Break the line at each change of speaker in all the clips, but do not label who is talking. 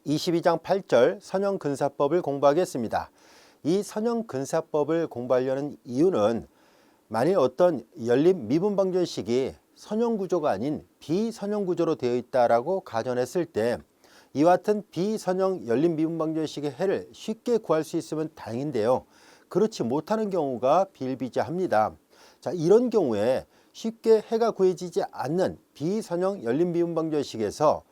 22장 8절 선형근사법을 공부하겠습니다. 이 선형근사법을 공부하려는 이유는 만일 어떤 연립 미분방정식이 선형구조가 아닌 비선형구조로 되어 있다라고 가정했을 때 이와 같은 비선형 연립 미분방정식의 해를 쉽게 구할 수 있으면 다행인데요. 그렇지 못하는 경우가 비일비재합니다. 자, 이런 경우에 쉽게 해가 구해지지 않는 비선형 연립 미분방정식에서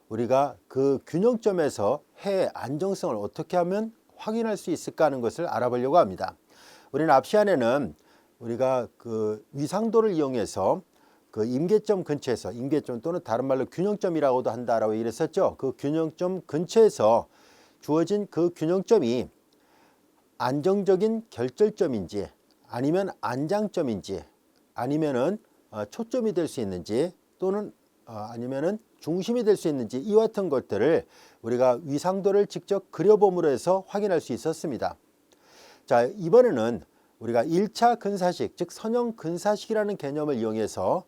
우리가 그 균형점에서 해의 안정성을 어떻게 하면 확인할 수 있을까 하는 것을 알아보려고 합니다. 우리는 앞 시간에는 우리가 그 위상도를 이용해서 그 임계점 근처에서 임계점 또는 다른 말로 균형점이라고도 한다라고 이랬었죠. 그 균형점 근처에서 주어진 그 균형점이 안정적인 결절점인지 아니면 안장점인지 아니면은 초점이 될 수 있는지 또는 아니면은 중심이 될 수 있는지 이와 같은 것들을 우리가 위상도를 직접 그려봄으로 해서 확인할 수 있었습니다. 자, 이번에는 우리가 1차 근사식, 즉 선형 근사식이라는 개념을 이용해서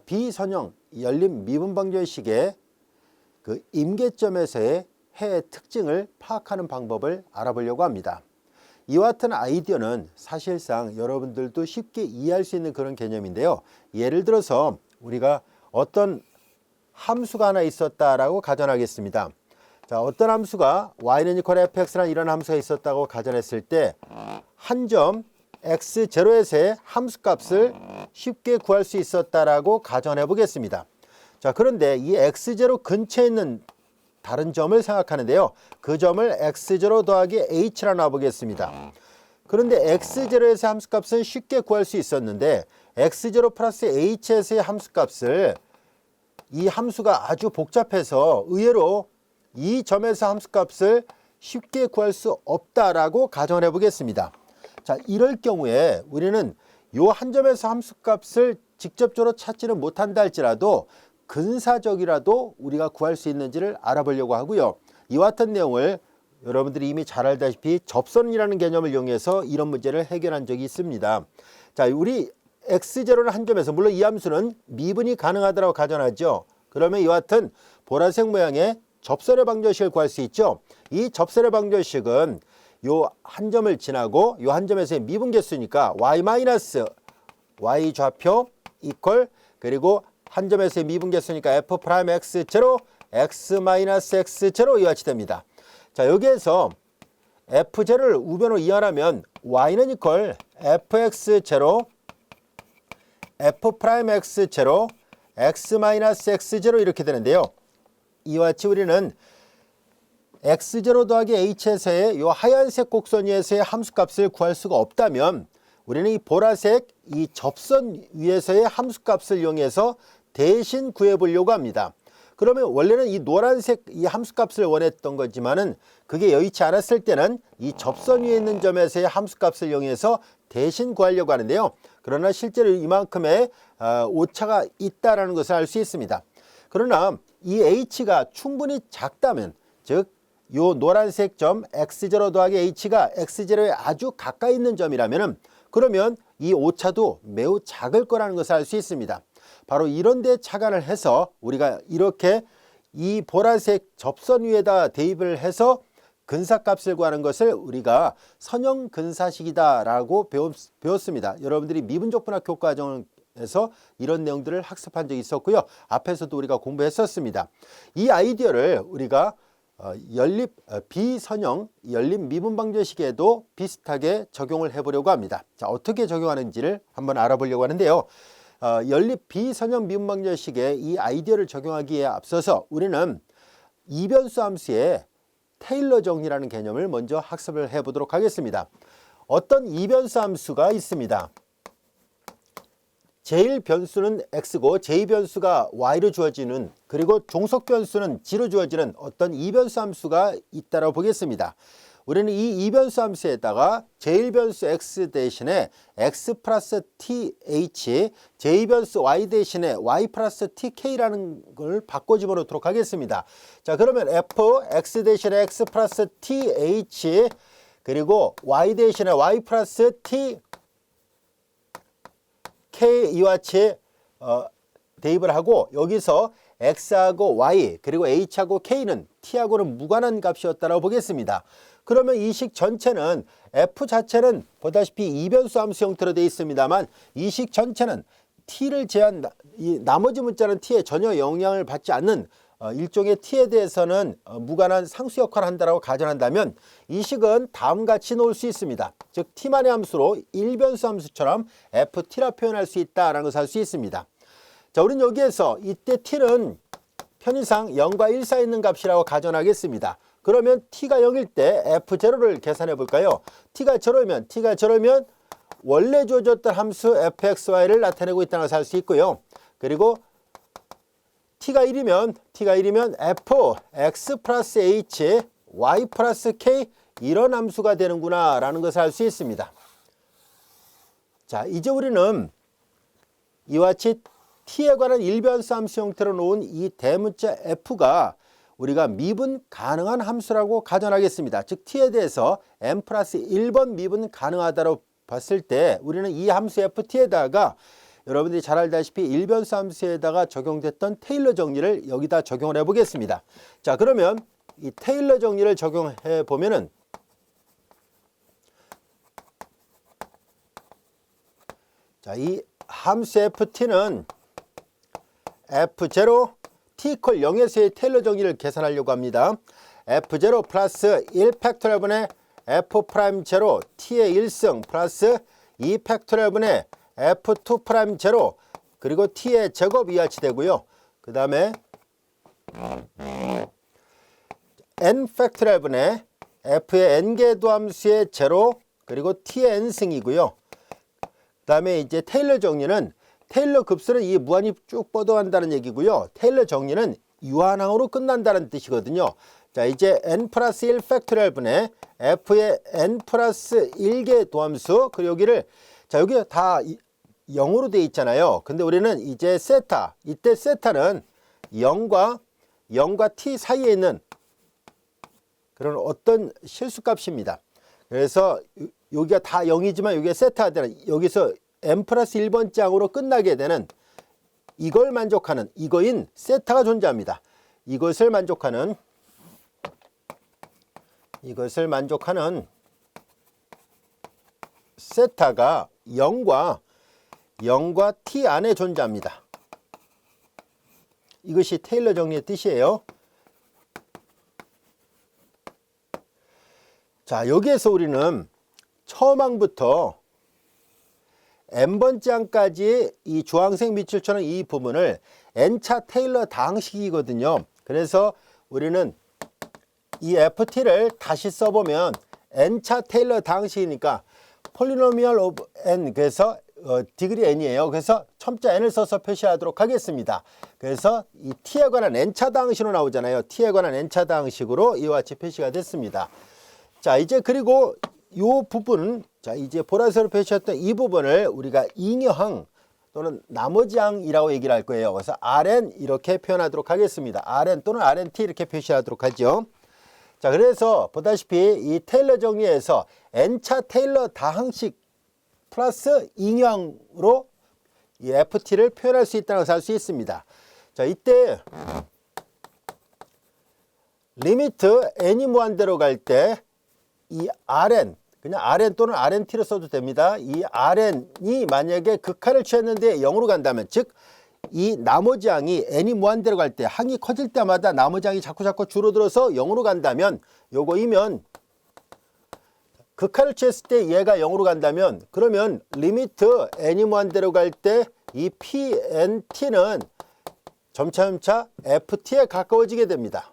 비선형 연립 미분방정식의 그 임계점에서의 해의 특징을 파악하는 방법을 알아보려고 합니다. 이와 같은 아이디어는 사실상 여러분들도 쉽게 이해할 수 있는 그런 개념인데요. 예를 들어서 우리가 어떤 함수가 하나 있었다라고 가정하겠습니다. 자, 어떤 함수가 y는 이퀄 fx라는 이런 함수가 있었다고 가정했을 때 한 점 x0에서의 함수값을 쉽게 구할 수 있었다라고 가정해 보겠습니다. 자, 그런데 이 x0 근처에 있는 다른 점을 생각하는데요. 그 점을 x0 더하기 h라 놔보겠습니다. 그런데 x0에서의 함수값은 쉽게 구할 수 있었는데 x0 플러스 h에서의 함수값을 이 함수가 아주 복잡해서 의외로 이 점에서 함수값을 쉽게 구할 수 없다라고 가정해 보겠습니다. 자, 이럴 경우에 우리는 이 한 점에서 함수값을 직접적으로 찾지는 못한다 할지라도 근사적이라도 우리가 구할 수 있는지를 알아보려고 하고요. 이와 같은 내용을 여러분들이 이미 잘 알다시피 접선이라는 개념을 이용해서 이런 문제를 해결한 적이 있습니다. 자, 우리 x0는 한 점에서 물론 이 함수는 미분이 가능하다고 가정하죠. 그러면 이와 같은 보라색 모양의 접선의 방정식을 구할 수 있죠. 이 접선의 방정식은 요 한 점을 지나고 요 한 점에서의 미분 개수니까 y 마이너스 y 좌표 이퀄 그리고 한 점에서의 미분 개수니까 f 프라임 x0 x 마이너스 x0 이와 같이 됩니다. 자, 여기에서 f0를 우변으로 이완하면 y는 이퀄 fx0 f 프라임 x0 x 마이너스 x0 이렇게 되는데요. 이와 같이 우리는 x0 더하기 h에서의 이 하얀색 곡선 위에서의 함수값을 구할 수가 없다면 우리는 이 보라색 이 접선 위에서의 함수값을 이용해서 대신 구해보려고 합니다. 그러면 원래는 이 노란색 이 함수값을 원했던 거지만은 그게 여의치 않았을 때는 이 접선 위에 있는 점에서의 함수값을 이용해서 대신 구하려고 하는데요. 그러나 실제로 이만큼의 오차가 있다라는 것을 알 수 있습니다. 그러나 이 h가 충분히 작다면 즉 요 노란색 점 x0 더하기 h가 x0에 아주 가까이 있는 점이라면 그러면 이 오차도 매우 작을 거라는 것을 알 수 있습니다. 바로 이런 데 착안을 해서 우리가 이렇게 이 보라색 접선 위에다 대입을 해서 근사값을 구하는 것을 우리가 선형 근사식이다라고 배웠습니다. 여러분들이 미분적분학 교과정에서 이런 내용들을 학습한 적이 있었고요. 앞에서도 우리가 공부했었습니다. 이 아이디어를 우리가 비선형 연립 미분방정식에도 비슷하게 적용을 해보려고 합니다. 자, 어떻게 적용하는지를 한번 알아보려고 하는데요. 연립 비선형 미분방정식에 이 아이디어를 적용하기에 앞서서 우리는 이변수 함수의 테일러 정리라는 개념을 먼저 학습을 해보도록 하겠습니다. 어떤 이변수 함수가 있습니다. 제1변수는 x고 제2변수가 y로 주어지는 그리고 종속변수는 g로 주어지는 어떤 이변수 함수가 있다고 보겠습니다. 우리는 이 이변수 함수에다가 제1변수 x 대신에 x 플러스 th, 제2변수 y 대신에 y 플러스 tk라는 걸 바꿔 집어넣도록 하겠습니다. 자, 그러면 f x 대신에 x 플러스 th 그리고 y 대신에 y 플러스 t k 이와 같이 대입을 하고 여기서 x하고 y 그리고 h하고 k는 t하고는 무관한 값이었다고 보겠습니다. 그러면 이 식 전체는 f 자체는 보다시피 이변수 함수 형태로 되어 있습니다만 이 식 전체는 t를 제한 이 나머지 문자는 t에 전혀 영향을 받지 않는 일종의 t에 대해서는 무관한 상수 역할을 한다고 가정한다면 이 식은 다음과 같이 놓을 수 있습니다. 즉 t만의 함수로 일변수 함수처럼 ft라 표현할 수 있다라는 것을 알 수 있습니다. 자, 우리는 여기에서 이때 t는 편의상 0과 1 사이에 있는 값이라고 가정하겠습니다. 그러면 t가 0일 때 f0를 계산해 볼까요? t가 0이면 원래 주어졌던 함수 fxy를 나타내고 있다는 것을 알 수 있고요. 그리고 t가 1이면 fx 플러스 h, y 플러스 k 이런 함수가 되는구나 라는 것을 알 수 있습니다. 자, 이제 우리는 이와 같이 t에 관한 일변수 함수 형태로 놓은 이 대문자 f가 우리가 미분 가능한 함수라고 가정하겠습니다. 즉 t에 대해서 n 플러스 1번 미분 가능하다고 봤을 때 우리는 이 함수 ft에다가 여러분들이 잘 알다시피 일변수 함수에다가 적용됐던 테일러 정리를 여기다 적용을 해 보겠습니다. 자, 그러면 이 테일러 정리를 적용해 보면은 자, 이 함수 ft는 f0 t = 0에서의 테일러 정리를 계산하려고 합니다. f0 플러스 1 팩토리얼분의 f'0 t의 1승 플러스 2 팩토리얼분의 f2'0 그리고 t의 제곱 이와 같이 되고요. 그 다음에 n 팩토리얼분의 f의 n개 도함수의 제로 그리고 t의 n승이고요. 그 다음에 이제 테일러 정리는 테일러 급수는 이 무한히 쭉 뻗어간다는 얘기고요. 테일러 정리는 유한항으로 끝난다는 뜻이거든요. 자, 이제 n 플러스 1 팩토리얼분의 f의 n 플러스 1개 도함수 그리고 여기를 자, 여기 다 0으로 되어 있잖아요. 근데 우리는 이제 세타, 이때 세타는 0과 t 사이에 있는 그런 어떤 실수값입니다. 그래서 여기가 다 0이지만 여기가 세타가 되는 여기서 n 플러스 1번 짝으로 끝나게 되는 이걸 만족하는 이거인 세타가 존재합니다. 이것을 만족하는 세타가 0과 t 안에 존재합니다. 이것이 테일러 정리의 뜻이에요. 자, 여기에서 우리는 처음 항부터 n번째 항까지 이 주황색 밑줄처럼 이 부분을 n차 테일러 다항식이거든요. 그래서 우리는 이 ft를 다시 써보면 n차 테일러 다항식이니까 폴리노미얼 오브 n 그래서 디그리 n이에요. 그래서 첨자 n을 써서 표시하도록 하겠습니다. 그래서 이 t에 관한 n차 다항식으로 나오잖아요. t에 관한 n차 다항식으로 이와 같이 표시가 됐습니다. 자, 이제 그리고 이 부분, 자, 이제 보라색으로 표시했던 이 부분을 우리가 잉여항 또는 나머지 항이라고 얘기를 할 거예요. 그래서 Rn 이렇게 표현하도록 하겠습니다. Rn 또는 Rnt 이렇게 표시하도록 하죠. 자, 그래서 보다시피 이 테일러 정리에서 n차 테일러 다항식 플러스 잉여항으로 이 ft를 표현할 수 있다는 것을 알 수 있습니다. 자, 이때 리미트 n이 무한대로 갈 때 이 Rn 그냥 Rn 또는 Rnt로 써도 됩니다. 이 Rn이 만약에 극한을 취했는데 0으로 간다면 즉 이 나머지 항이 n이 무한대로 갈 때 항이 커질 때마다 나머지 항이 자꾸 줄어들어서 0으로 간다면 요거이면 극한을 취했을 때 얘가 0으로 간다면 그러면 리미트 n이 무한대로 갈 때 이 pnt는 점차 ft에 가까워지게 됩니다.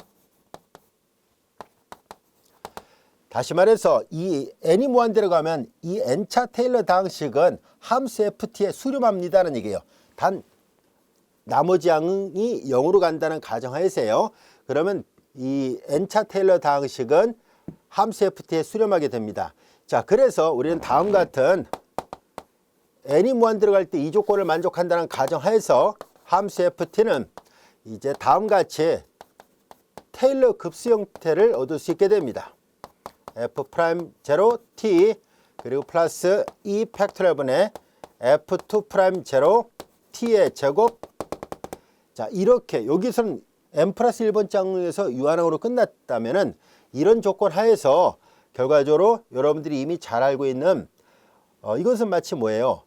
다시 말해서 이 n이 무한대로 가면 이 n차 테일러 다항식은 함수 ft에 수렴합니다는 얘기예요. 단 나머지 항이 0으로 간다는 가정하에서요. 그러면 이 n차 테일러 다항식은 함수 ft에 수렴하게 됩니다. 자, 그래서 우리는 다음 같은 n이 무한대로 갈 때 이 조건을 만족한다는 가정하에서 함수 ft는 이제 다음과 같이 테일러 급수 형태를 얻을 수 있게 됩니다. f'0 t 그리고 플러스 2 팩토리얼분의 f2'0 t의 제곱 자, 이렇게 여기서는 n 플러스 1번 짝에서 유한항으로 끝났다면은 이런 조건 하에서 결과적으로 여러분들이 이미 잘 알고 있는 이것은 마치 뭐예요?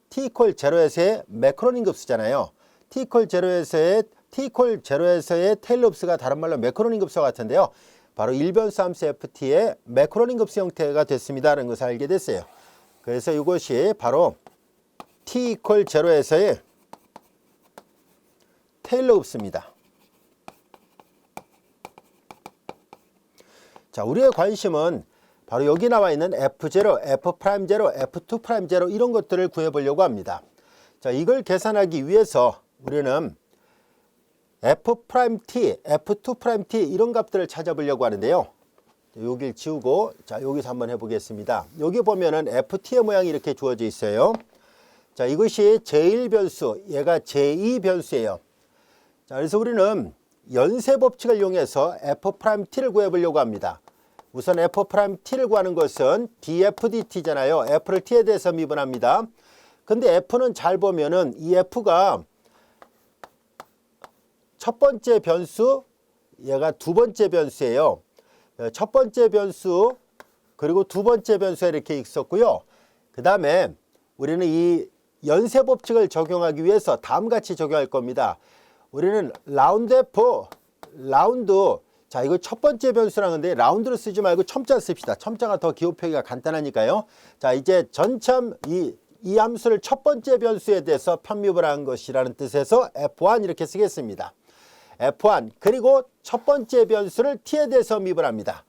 t 이퀄 0에서의 매크로닌 급수잖아요. t 이퀄 0에서의 테일러 급수가 다른 말로 매크로닌 급수와 같은데요. 바로 일변수 함수 ft의 매크로닌 급수 형태가 됐습니다라는 것을 알게 됐어요. 그래서 이것이 바로 t 이퀄 0에서의 테일러 급수입니다. 자, 우리의 관심은 바로 여기 나와 있는 F0, F'0, F2'0 이런 것들을 구해보려고 합니다. 자, 이걸 계산하기 위해서 우리는 F'T, F2'T 이런 값들을 찾아보려고 하는데요. 여기를 지우고 자, 여기서 한번 해보겠습니다. 여기 보면은 Ft의 모양이 이렇게 주어져 있어요. 자, 이것이 제1변수, 얘가 제2변수예요. 자, 그래서 우리는 연쇄 법칙을 이용해서 F'T를 구해보려고 합니다. 우선 F'T를 구하는 것은 dfdt잖아요. F를 t에 대해서 미분합니다. 근데 F는 잘 보면은 이 F가 첫 번째 변수, 얘가 두 번째 변수예요. 첫 번째 변수 그리고 두 번째 변수에 이렇게 있었고요. 그 다음에 우리는 이 연쇄 법칙을 적용하기 위해서 다음같이 적용할 겁니다. 우리는 라운드 F, 라운드, 자, 이거 첫 번째 변수라는 건데 라운드로 쓰지 말고 첨자 씁시다. 첨자가 더 기호표기가 간단하니까요. 자, 이제 전참 이 함수를 첫 번째 변수에 대해서 편미분을 한 것이라는 뜻에서 F1 이렇게 쓰겠습니다. F1 그리고 첫 번째 변수를 t에 대해서 미분합니다.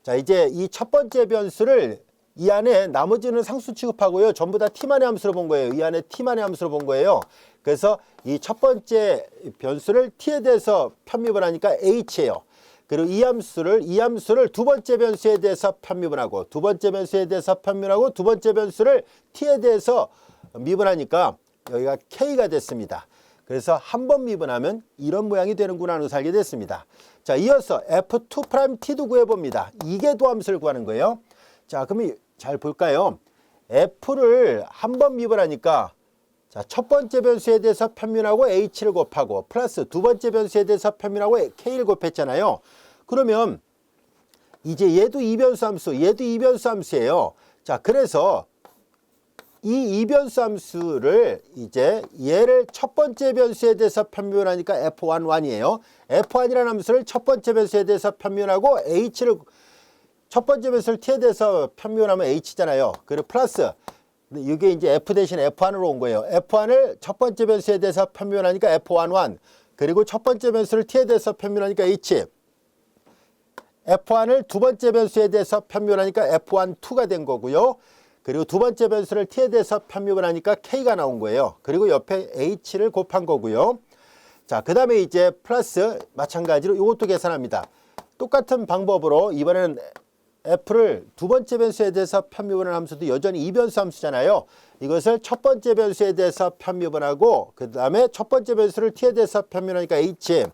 자, 이제 이 첫 번째 변수를 이 안에 나머지는 상수 취급하고요. 전부 다 t만의 함수로 본 거예요. 이 안에 t만의 함수로 본 거예요. 그래서 이 첫 번째 변수를 t에 대해서 편미분하니까 h예요. 그리고 이 함수를 두 번째 변수에 대해서 편미분하고 두 번째 변수에 대해서 편미분하고 두 번째 변수를 t에 대해서 미분하니까 여기가 k가 됐습니다. 그래서 한 번 미분하면 이런 모양이 되는구나 하는 것을 알게 됐습니다. 자, 이어서 F2'T도 구해봅니다. 이게 도함수를 구하는 거예요. 자, 그럼 잘 볼까요? F를 한 번 미분하니까 자, 첫 번째 변수에 대해서 편미분하고 h를 곱하고 플러스 두 번째 변수에 대해서 편미분하고 k를 곱했잖아요. 그러면 이제 얘도 이변수 함수, 얘도 이변수 함수예요. 자, 그래서 이 이변수 함수를 이제 얘를 첫 번째 변수에 대해서 편미분하니까 F11이에요. F1이라는 함수를 첫 번째 변수에 대해서 편미분하고 h를 첫 번째 변수를 t에 대해서 편미분하면 h잖아요. 그리고 플러스 이게 이제 F 대신 F1으로 온 거예요. F1을 첫 번째 변수에 대해서 편미분하니까 F11 그리고 첫 번째 변수를 t에 대해서 편미분하니까 h F1을 두 번째 변수에 대해서 편미분하니까 F12가 된 거고요. 그리고 두 번째 변수를 t에 대해서 편미분하니까 k가 나온 거예요. 그리고 옆에 h를 곱한 거고요. 자, 그 다음에 이제 플러스 마찬가지로 이것도 계산합니다. 똑같은 방법으로 이번에는 f를 두 번째 변수에 대해서 편미분하는 함수도 여전히 이변수 함수잖아요. 이것을 첫 번째 변수에 대해서 편미분하고 그 다음에 첫 번째 변수를 t에 대해서 편미분하니까 h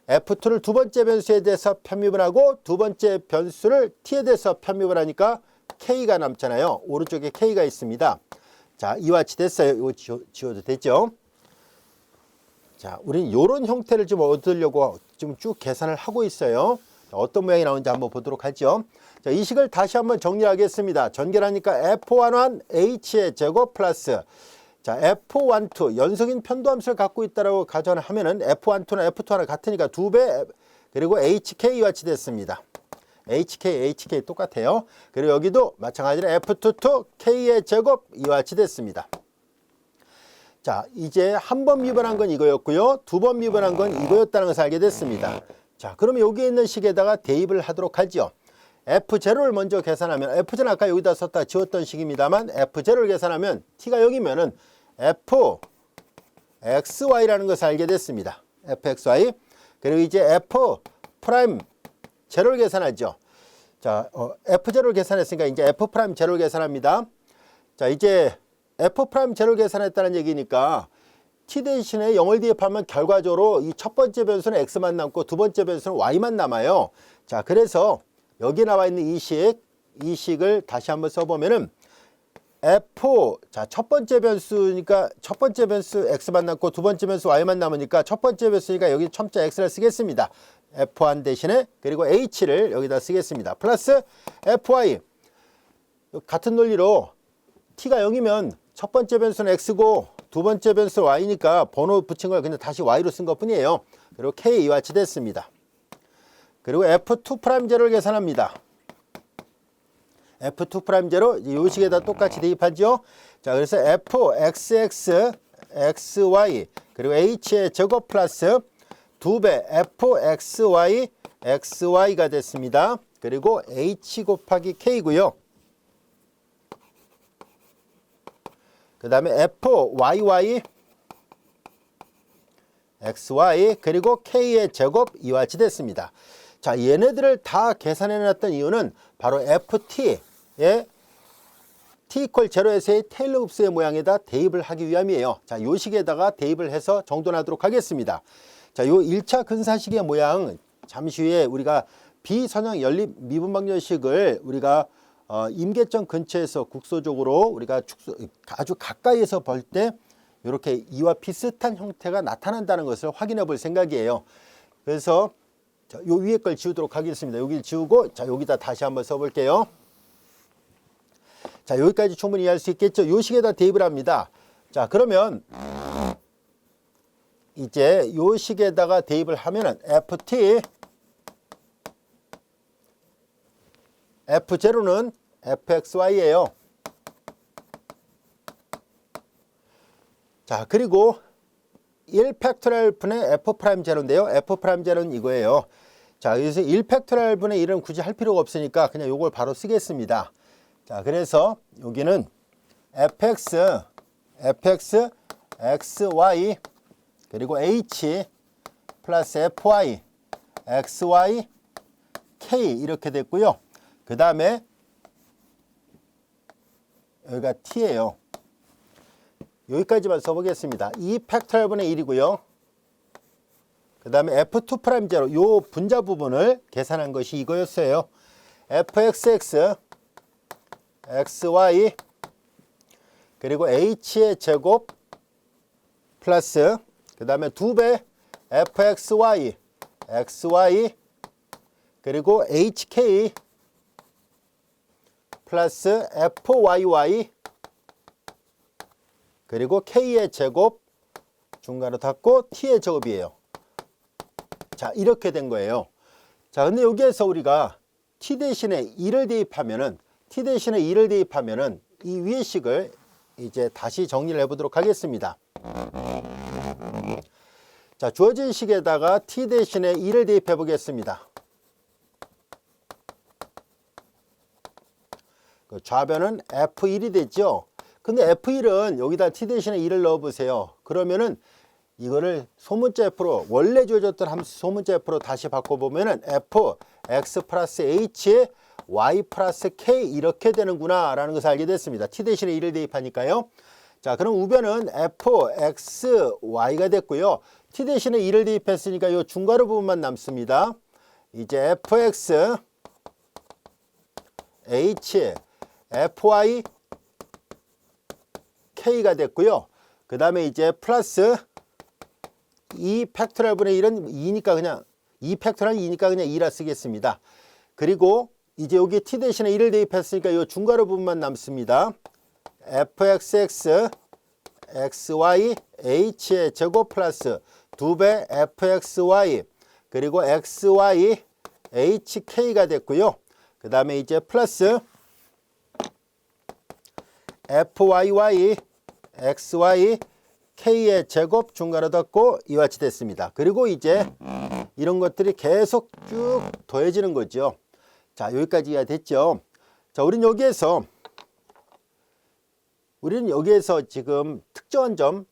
f2를 두 번째 변수에 대해서 편미분하고 두 번째 변수를 t에 대해서 편미분하니까 k가 남잖아요. 오른쪽에 k가 있습니다. 자, 이와 같이 됐어요. 이거 지워도 됐죠? 자, 우리는 이런 형태를 좀 얻으려고 지금 쭉 계산을 하고 있어요. 자, 어떤 모양이 나오는지 한번 보도록 하죠. 자, 이 식을 다시 한번 정리하겠습니다. 전개하니까 F11 H의 제곱 플러스 자, F12 연속인 편도함수를 갖고 있다고 가정하면은 F12나 F2랑 같으니까 2배 그리고 HK와 같이 됐습니다. HK 똑같아요. 그리고 여기도 마찬가지로 F22 K의 제곱 이와 같이 됐습니다. 자, 이제 한 번 미분한 건 이거였고요. 두 번 미분한 건 이거였다는 것을 알게 됐습니다. 자, 그러면 여기 있는 식에다가 대입을 하도록 하죠. F0를 먼저 계산하면 F0는 아까 여기다 썼다 지웠던 식입니다만 F0를 계산하면 T가 0이면은 FXY라는 것을 알게 됐습니다. FXY. 그리고 이제 F'0를 계산하죠. 자, F0를 계산했으니까 이제 F'0를 계산합니다. 자, 이제 F'0를 계산했다는 얘기니까 T 대신에 0을 대입하면 결과적으로 이 첫 번째 변수는 X만 남고 두 번째 변수는 Y만 남아요. 자, 그래서 여기 나와 있는 이 식을 다시 한번 써보면은 F, 자, 첫 번째 변수니까 첫 번째 변수 x만 남고 두 번째 변수 y만 남으니까 첫 번째 변수니까 여기 첨자 x를 쓰겠습니다. f1 대신에 그리고 h를 여기다 쓰겠습니다. 플러스 fy. 같은 논리로 t가 0이면 첫 번째 변수는 x고 두 번째 변수는 y니까 번호 붙인 걸 그냥 다시 y로 쓴 것 뿐이에요. 그리고 k 이와 같이 됐습니다. 그리고 f2'0를 계산합니다. f2'0 이 식에다 똑같이 대입하죠. 자, 그래서 fxx xy 그리고 h의 제곱 플러스 2배 fxy xy가 됐습니다. 그리고 h 곱하기 k고요. 그 다음에 fyy xy 그리고 k의 제곱 이와 같이 됐습니다. 자, 얘네들을 다 계산해 놨던 이유는 바로 ft의 t 이퀄 0에서의 테일러 흡수의 모양에다 대입을 하기 위함이에요. 자, 요 식에다가 대입을 해서 정돈하도록 하겠습니다. 자, 요 1차 근사식의 모양 잠시 후에 우리가 비선형 연립 미분방정식을 우리가 임계점 근처에서 국소적으로 우리가 아주 가까이에서 볼 때 이렇게 이와 비슷한 형태가 나타난다는 것을 확인해 볼 생각이에요. 그래서 자, 요 위에 걸 지우도록 하겠습니다. 여기를 지우고 자, 여기다 다시 한번 써볼게요. 자, 여기까지 충분히 이해할 수 있겠죠. 요 식에다 대입을 합니다. 자, 그러면 이제 요 식에다가 대입을 하면은 f0는 fxy예요. 자, 그리고 1팩토리얼 분의 f'0인데요. f'0는 이거예요. 자, 여기서 1팩토리얼 분의 1은 굳이 할 필요가 없으니까 그냥 요걸 바로 쓰겠습니다. 자, 그래서 여기는 fx, xy 그리고 h 플러스 fy, xy, k 이렇게 됐고요. 그 다음에 여기가 t예요. 여기까지만 써보겠습니다. 2팩토리얼 분의 1이고요. 그 다음에 f2'0 요 분자 부분을 계산한 것이 이거였어요. fxx xy 그리고 h의 제곱 플러스 그 다음에 2배 fxy xy 그리고 hk 플러스 fyy 그리고 k의 제곱 중간으로 닫고 t의 제곱이에요. 자, 이렇게 된 거예요. 자, 근데 여기에서 우리가 t 대신에 2를 대입하면은 이 위의 식을 이제 다시 정리를 해보도록 하겠습니다. 자, 주어진 식에다가 t 대신에 2를 대입해 보겠습니다. 그 좌변은 f1이 됐죠. 근데 f1은 여기다 t 대신에 2를 넣어 보세요. 그러면은 이거를 소문자 f로 원래 주어졌던 함수 소문자 f로 다시 바꿔보면은 f x 플러스 h y 플러스 k 이렇게 되는구나 라는 것을 알게 됐습니다. t 대신에 2를 대입하니까요. 자, 그럼 우변은 f x y가 됐고요. t 대신에 2를 대입했으니까 이 중괄호 부분만 남습니다. 이제 fx h fy k가 됐고요. 그 다음에 이제 플러스 2팩토리얼 분의 1은 2니까 그냥 2팩토리얼 2니까 그냥 2라 쓰겠습니다. 그리고 이제 여기 t 대신에 1을 대입했으니까 이 중괄호 부분만 남습니다. fxx xy h의 제곱 플러스 2배 fxy 그리고 xy hk가 됐고요. 그 다음에 이제 플러스 fyy xy k의 제곱 중괄호 닫고 이와 같이 됐습니다. 그리고 이제 이런 것들이 계속 쭉 더해지는 거죠. 자, 여기까지 이해됐죠. 자, 우리는 여기에서 지금 특정한 점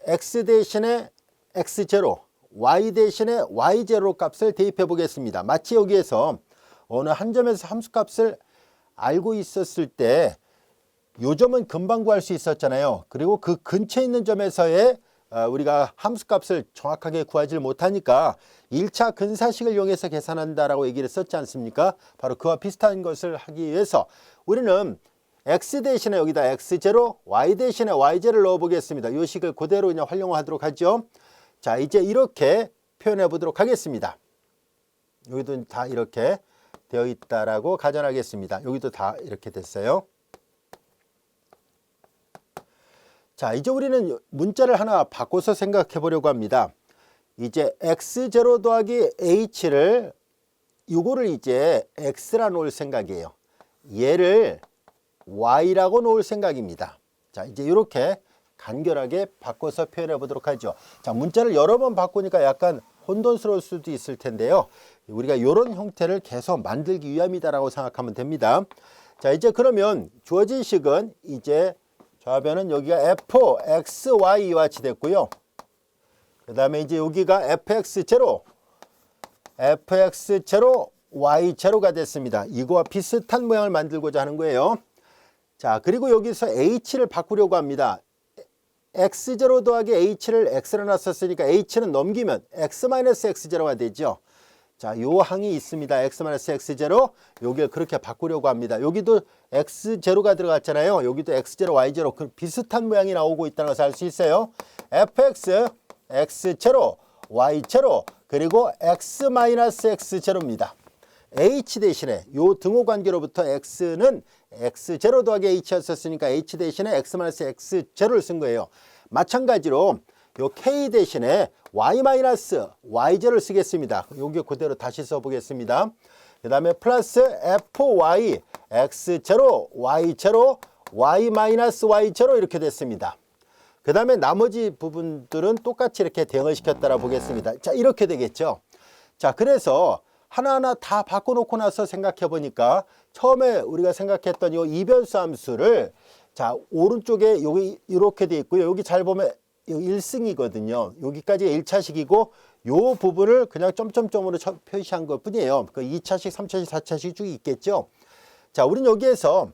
x 대신에 x0 y 대신에 y0 값을 대입해 보겠습니다. 마치 여기에서 어느 한 점에서 함수값을 알고 있었을 때 요 점은 금방 구할 수 있었잖아요. 그리고 그 근처에 있는 점에서의 우리가 함수값을 정확하게 구하지 못하니까 1차 근사식을 이용해서 계산한다라고 얘기를 했었지 않습니까? 바로 그와 비슷한 것을 하기 위해서 우리는 x 대신에 여기다 x0, y 대신에 y0를 넣어 보겠습니다. 이 식을 그대로 그냥 활용하도록 하죠. 자, 이제 이렇게 표현해 보도록 하겠습니다. 여기도 다 이렇게 되어 있다라고 가정하겠습니다. 여기도 다 이렇게 됐어요. 자, 이제 우리는 문자를 하나 바꿔서 생각해 보려고 합니다. 이제 x0 더하기 h를 이거를 이제 x라 놓을 생각이에요. 얘를 y라고 놓을 생각입니다. 자, 이제 이렇게 간결하게 바꿔서 표현해 보도록 하죠. 자, 문자를 여러 번 바꾸니까 약간 혼돈스러울 수도 있을 텐데요. 우리가 이런 형태를 계속 만들기 위함이다라고 생각하면 됩니다. 자, 이제 그러면 주어진 식은 이제 좌변은 여기가 fxy와 같이 됐고요. 그 다음에 이제 여기가 fx0, y0가 됐습니다. 이거와 비슷한 모양을 만들고자 하는 거예요. 자, 그리고 여기서 h를 바꾸려고 합니다. x0 더하기 h를 x로 놨었으니까 h는 넘기면 x-x0가 되죠. 자, 요 항이 있습니다. x-x0. 여기를 그렇게 바꾸려고 합니다. 여기도 x0가 들어갔잖아요. 여기도 x0, y0 그 비슷한 모양이 나오고 있다는 것을 알 수 있어요. fx, x0, y0 그리고 x-x0입니다. h 대신에 요 등호 관계로부터 x는 x0 더하기 h였었으니까 h 대신에 x-x0를 쓴 거예요. 마찬가지로 요 k 대신에 y-y0를 쓰겠습니다. 여기 그대로 다시 써보겠습니다. 그 다음에 플러스 fy, x0, y0, y-y0 이렇게 됐습니다. 그 다음에 나머지 부분들은 똑같이 이렇게 대응을 시켰다라 보겠습니다. 자, 이렇게 되겠죠. 자, 그래서 하나하나 다 바꿔놓고 나서 생각해 보니까 처음에 우리가 생각했던 이 이변수 함수를 자, 오른쪽에 여기 이렇게 돼 있고요. 여기 잘 보면 1승이거든요. 여기까지가 1차식이고 요 부분을 그냥 점점점으로 표시한 것 뿐이에요. 그 2차식, 3차식, 4차식 쭉 있겠죠. 자, 우리는 여기에서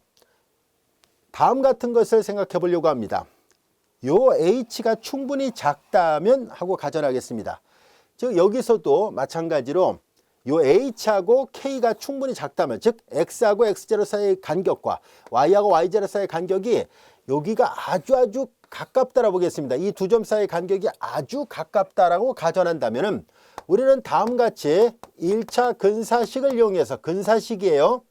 다음 같은 것을 생각해 보려고 합니다. 요 h가 충분히 작다면 하고 가정하겠습니다. 즉 여기서도 마찬가지로 요 h하고 k가 충분히 작다면, 즉 x하고 x0 사이의 간격과 y하고 y0 사이의 간격이 여기가 아주 가깝다라고 보겠습니다. 이 두 점 사이의 간격이 아주 가깝다라고 가정한다면 우리는 다음같이 1차 근사식을 이용해서, 근사식이에요.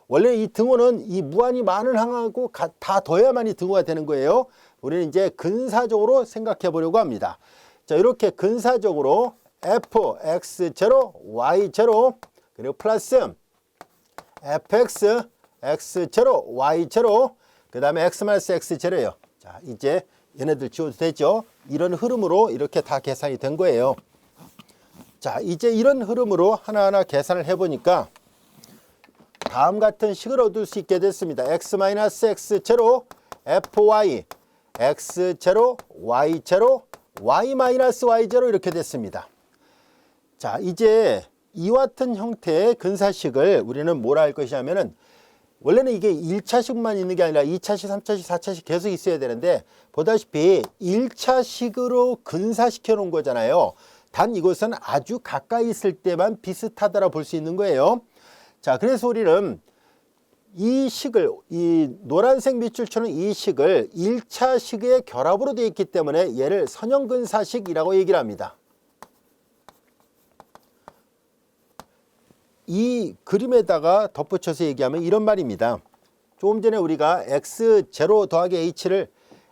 원래 이 등호는 이 무한히 많은 항하고 다 더해야만이 등호가 되는 거예요. 우리는 이제 근사적으로 생각해 보려고 합니다. 자, 이렇게 근사적으로 f, x0, y0 그리고 플러스 fx, x0, y0 그 다음에 x-x0예요. 자, 이제 얘네들 지워도 되죠. 이런 흐름으로 이렇게 다 계산이 된 거예요. 자, 이제 이런 흐름으로 하나하나 계산을 해보니까 다음 같은 식을 얻을 수 있게 됐습니다. x-x0 fy, x0, y0, y-y0 이렇게 됐습니다. 자, 이제 이와 같은 형태의 근사식을 우리는 뭐라 할 것이냐면은 원래는 이게 1차식만 있는 게 아니라 2차식, 3차식, 4차식 계속 있어야 되는데 보다시피 1차식으로 근사시켜 놓은 거잖아요. 단 이것은 아주 가까이 있을 때만 비슷하다라 볼 수 있는 거예요. 자, 그래서 우리는 이 식을, 이 노란색 밑줄 쳐는 이 식을 1차식의 결합으로 되어 있기 때문에 얘를 선형근사식이라고 얘기를 합니다. 이 그림에다가 덧붙여서 얘기하면 이런 말입니다. 조금 전에 우리가 x0 더하기 h를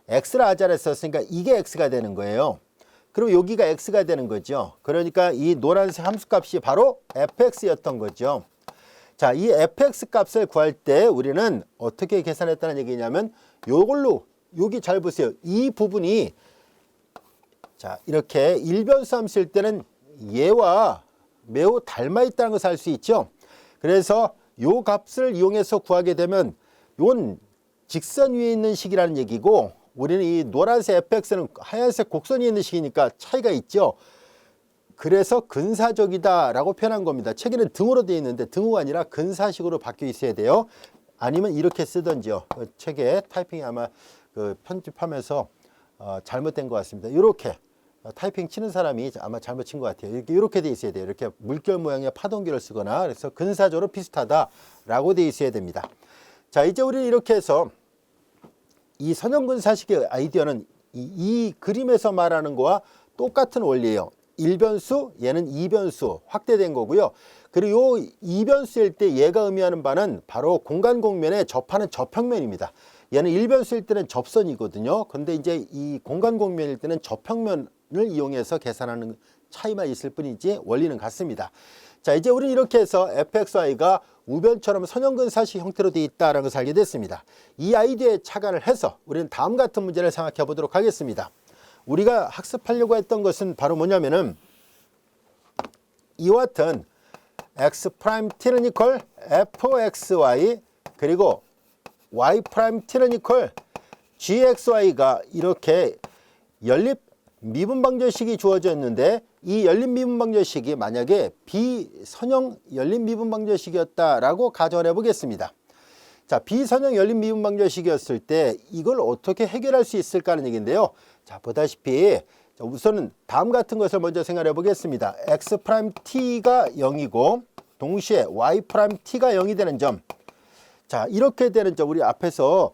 x라 하자를 썼으니까 이게 x가 되는 거예요. 그리고 여기가 x가 되는 거죠. 그러니까 이 노란색 함수값이 바로 fx였던 거죠. 자, 이 fx 값을 구할 때 우리는 어떻게 계산했다는 얘기냐면 요걸로, 여기 잘 보세요. 이 부분이 자, 이렇게 일변수 함수일 때는 얘와 매우 닮아 있다는 것을 알 수 있죠. 그래서 요 값을 이용해서 구하게 되면 이건 직선 위에 있는 식이라는 얘기고 우리는 이 노란색 fx는 하얀색 곡선이 있는 식이니까 차이가 있죠. 그래서 근사적이다 라고 표현한 겁니다. 책에는 등호로 되어 있는데 등호가 아니라 근사식으로 바뀌어 있어야 돼요. 아니면 이렇게 쓰던지요. 책에 타이핑이 아마 편집하면서 잘못된 것 같습니다. 이렇게 타이핑 치는 사람이 아마 잘못 친 것 같아요. 이렇게 돼 있어야 돼요. 이렇게 물결 모양의 파동기를 쓰거나 그래서 근사적으로 비슷하다라고 돼 있어야 됩니다. 자, 이제 우리는 이렇게 해서 이 선형근사식의 아이디어는 이 그림에서 말하는 거와 똑같은 원리예요. 1변수, 얘는 2변수 확대된 거고요. 그리고 요 2변수일 때 얘가 의미하는 바는 바로 공간 공면에 접하는 접평면입니다. 얘는 1변수일 때는 접선이거든요. 근데 이제 이 공간 공면일 때는 접평면을 이용해서 계산하는 차이만 있을 뿐이지 원리는 같습니다. 자, 이제 우리는 이렇게 해서 fxy가 우변처럼 선형근사식 형태로 되어 있다는 것을 알게 됐습니다. 이 아이디어에 착안을 해서 우리는 다음 같은 문제를 생각해 보도록 하겠습니다. 우리가 학습하려고 했던 것은 바로 뭐냐면은 이와 같은 x't는 이퀄 fxy 그리고 y't는 이퀄 gxy가 이렇게 연립 미분방정식이 주어져 있는데 이 연립 미분방정식이 만약에 비선형 연립 미분방정식이었다라고 가정해 보겠습니다. 자, 비선형 연립 미분방정식이었을 때 이걸 어떻게 해결할 수 있을까 하는 얘기인데요. 자, 보다시피 우선은 다음 같은 것을 먼저 생각해 보겠습니다. x't가 0이고 동시에 y't가 0이 되는 점. 자, 이렇게 되는 점 우리 앞에서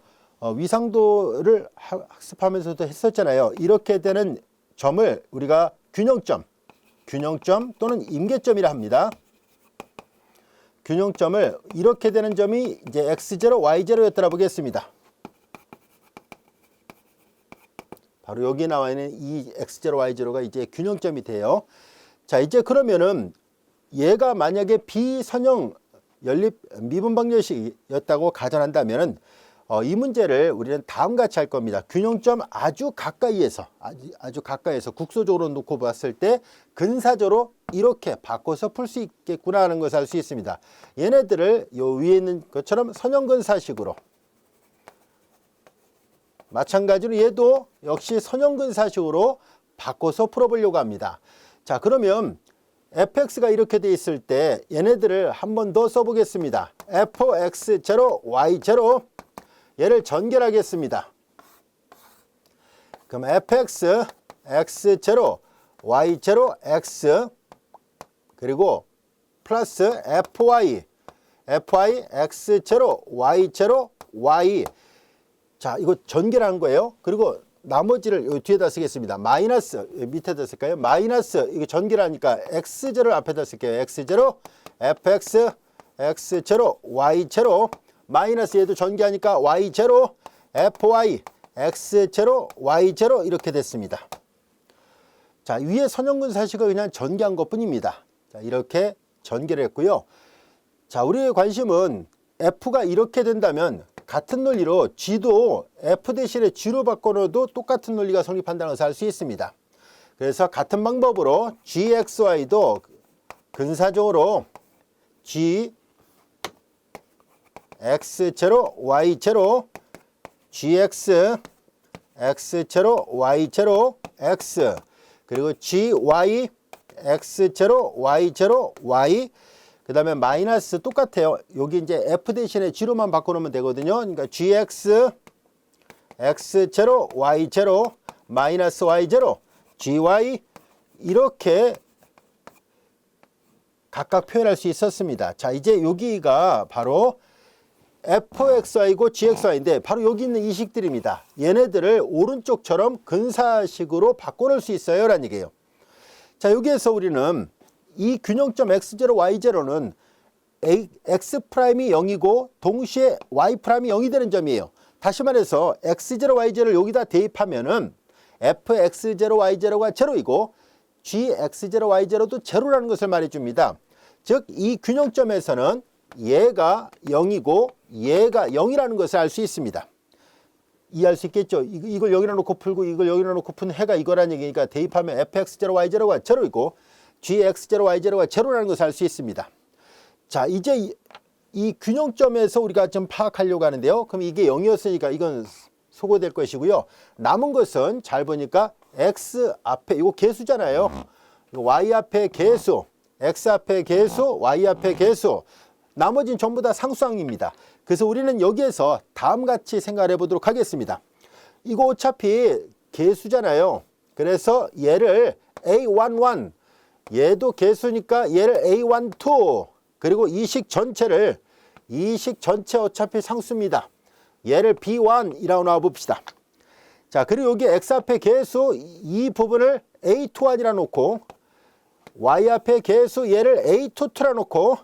위상도를 학습하면서도 했었잖아요. 이렇게 되는 점을 우리가 균형점 또는 임계점이라 합니다. 균형점을 이렇게 되는 점이 이제 x0, y0였더라 보겠습니다. 바로 여기 나와 있는 이 x0, y0가 이제 균형점이 돼요. 자, 이제 그러면은 얘가 만약에 비선형 연립 미분방정식이었다고 가정한다면은 이 문제를 우리는 다음과 같이 할 겁니다. 균형점 아주 가까이에서 국소적으로 놓고 봤을 때 근사적으로 이렇게 바꿔서 풀 수 있겠구나 하는 것을 알 수 있습니다. 얘네들을 요 위에 있는 것처럼 선형근사식으로 마찬가지로 얘도 역시 선형근사식으로 바꿔서 풀어보려고 합니다. 자, 그러면 fx가 이렇게 돼 있을 때 얘네들을 한 번 더 써보겠습니다. fx0, y0 얘를 전결하겠습니다. 그럼 fx, x0, y0, x 그리고 플러스 fy, x0, y0, y. 자, 이거 전결한 거예요. 그리고 나머지를 여기 뒤에다 쓰겠습니다. 마이너스, 밑에다 쓸까요? 마이너스, 이거 전결하니까 x0를 앞에다 쓸게요. x0, fx, x0, y0 마이너스 얘도 전개하니까 y0, fy, x0, y0 이렇게 됐습니다. 자, 위에 선형근사식을 그냥 전개한 것 뿐입니다. 자, 이렇게 전개를 했고요. 자, 우리의 관심은 f가 이렇게 된다면 같은 논리로 g도 f 대신에 g로 바꿔놓어도 똑같은 논리가 성립한다는 것을 알 수 있습니다. 그래서 같은 방법으로 gxy도 근사적으로 g x0, y0, gx, x0, y0, x 그리고 gy, x0, y0, y 그 다음에 마이너스 똑같아요. 여기 이제 f 대신에 g로만 바꿔놓으면 되거든요. 그러니까 gx, x0, y0, 마이너스 y0, gy 이렇게 각각 표현할 수 있었습니다. 자, 이제 여기가 바로 fxy고 gxy인데 바로 여기 있는 이 식들입니다. 얘네들을 오른쪽처럼 근사식으로 바꿔놓을 수 있어요 라는 얘기예요. 자, 여기에서 우리는 이 균형점 x0, y0는 x'이 0이고 동시에 y'이 0이 되는 점이에요. 다시 말해서 x0, y0를 여기다 대입하면은 fx0, y0가 0이고 gx0, y0도 0라는 것을 말해줍니다. 즉, 이 균형점에서는 얘가 0이고 얘가 0이라는 것을 알 수 있습니다. 이해할 수 있겠죠? 이걸 여기다 놓고 풀고 이걸 여기다 놓고 푼 해가 이거라는 얘기니까 대입하면 fx0, y0가 0이고 gx0, y0가 0라는 것을 알 수 있습니다. 자, 이제 이 균형점에서 우리가 좀 파악하려고 하는데요. 그럼 이게 0이었으니까 이건 소거될 것이고요. 남은 것은 잘 보니까 x 앞에 이거 개수잖아요. y 앞에 개수, x 앞에 개수, y 앞에 개수. 나머지는 전부 다 상수항입니다. 그래서 우리는 여기에서 다음같이 생각해 보도록 하겠습니다. 이거 어차피 개수잖아요. 그래서 얘를 a11 얘도 개수니까 얘를 a12 그리고 이 식 전체를 이 식 전체 어차피 상수입니다. 얘를 B1이라고 놔봅시다. 자, 그리고 여기 x 앞에 계수 이 부분을 A21이라 놓고 y 앞에 계수 얘를 A22라 놓고